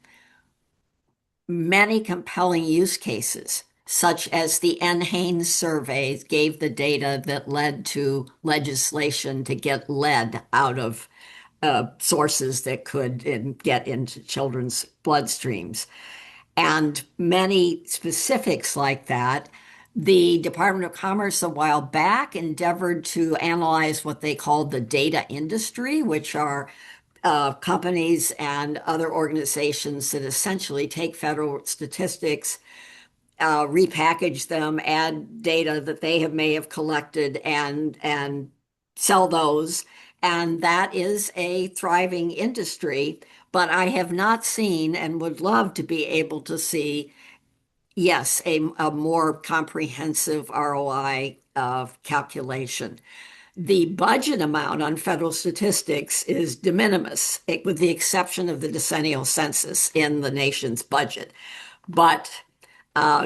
many compelling use cases, such as the NHANES survey gave the data that led to legislation to get lead out of sources that could get into children's bloodstreams. And many specifics like that. The Department of Commerce a while back endeavored to analyze what they called the data industry, which are companies and other organizations that essentially take federal statistics, repackage them, add data that they may have collected, and sell those. And that is a thriving industry. But I have not seen and would love to be able to see, yes, a more comprehensive ROI calculation. The budget amount on federal statistics is de minimis, with the exception of the decennial census in the nation's budget. But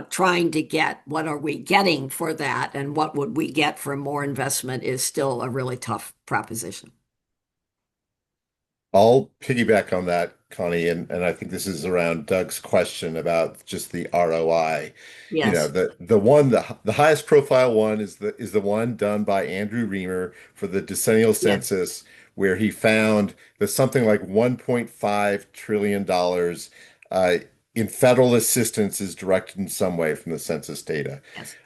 trying to get what are we getting for that and what would we get for more investment is still a really tough proposition. I'll piggyback on that, Connie, and I think this is around Doug's question about just the ROI. Yes. The highest profile one is the one done by Andrew Reamer for the decennial Yes. census, where he found that something like $1.5 trillion in federal assistance is directed in some way from the census data. Yes.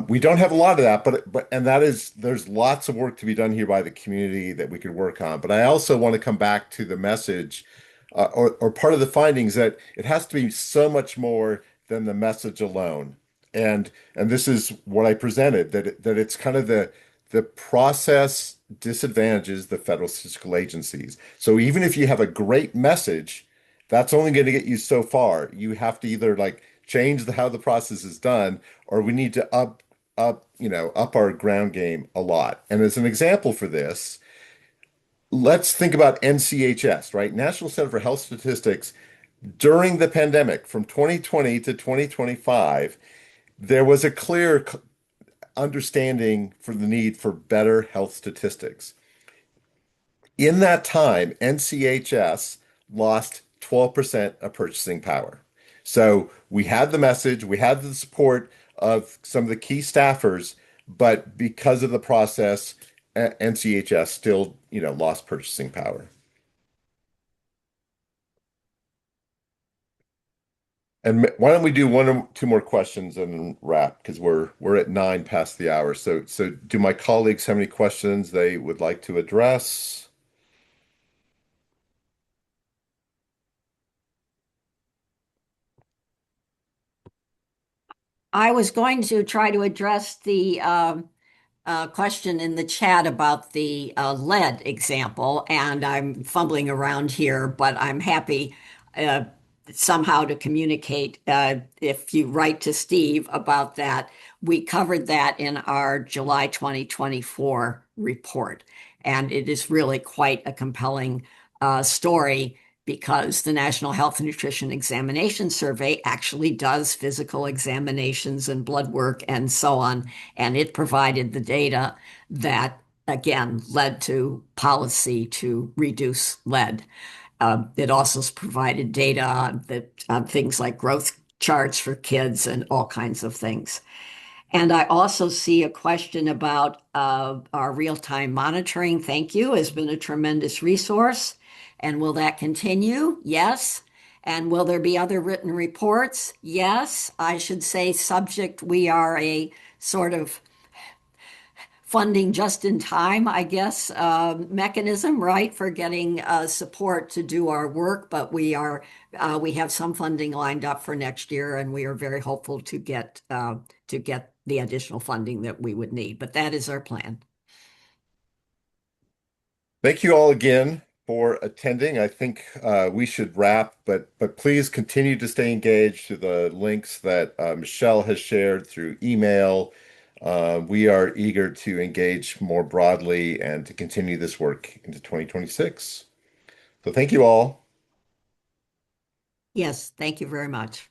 We don't have a lot of that, but there's lots of work to be done here by the community that we could work on. But I also want to come back to the message, or part of the findings, that it has to be so much more than the message alone. And this is what I presented, that it's kind of the process disadvantages the federal statistical agencies. So even if you have a great message, that's only going to get you so far. You have to either change how the process is done, or we need to up our ground game a lot. And as an example for this, let's think about NCHS, right? National Center for Health Statistics. During the pandemic, from 2020 to 2025, there was a clear understanding for the need for better health statistics. In that time, NCHS lost 12% of purchasing power. So we had the message, we had the support of some of the key staffers, but because of the process, NCHS still, lost purchasing power. And why don't we do one or two more questions and then wrap, because we're at 9 past the hour. So do my colleagues have any questions they would like to address? I was going to try to address the question in the chat about the lead example, and I'm fumbling around here, but I'm happy uh, somehow to communicate if you write to Steve about that. We covered that in our July 2024 report, and it is really quite a compelling story because the National Health and Nutrition Examination Survey actually does physical examinations and blood work and so on. And it provided the data that, again, led to policy to reduce lead. It also provided data on things like growth charts for kids and all kinds of things. And I also see a question about our real-time monitoring. Thank you. Has been a tremendous resource. And will that continue? Yes. And will there be other written reports? Yes. I should say subject, we are a sort of funding just in time, I guess, mechanism, right, for getting support to do our work. But we have some funding lined up for next year, and we are very hopeful to get the additional funding that we would need. But that is our plan. Thank you all again for attending. I think we should wrap, but please continue to stay engaged through the links that Michelle has shared through email. We are eager to engage more broadly and to continue this work into 2026. So thank you all. Yes, thank you very much.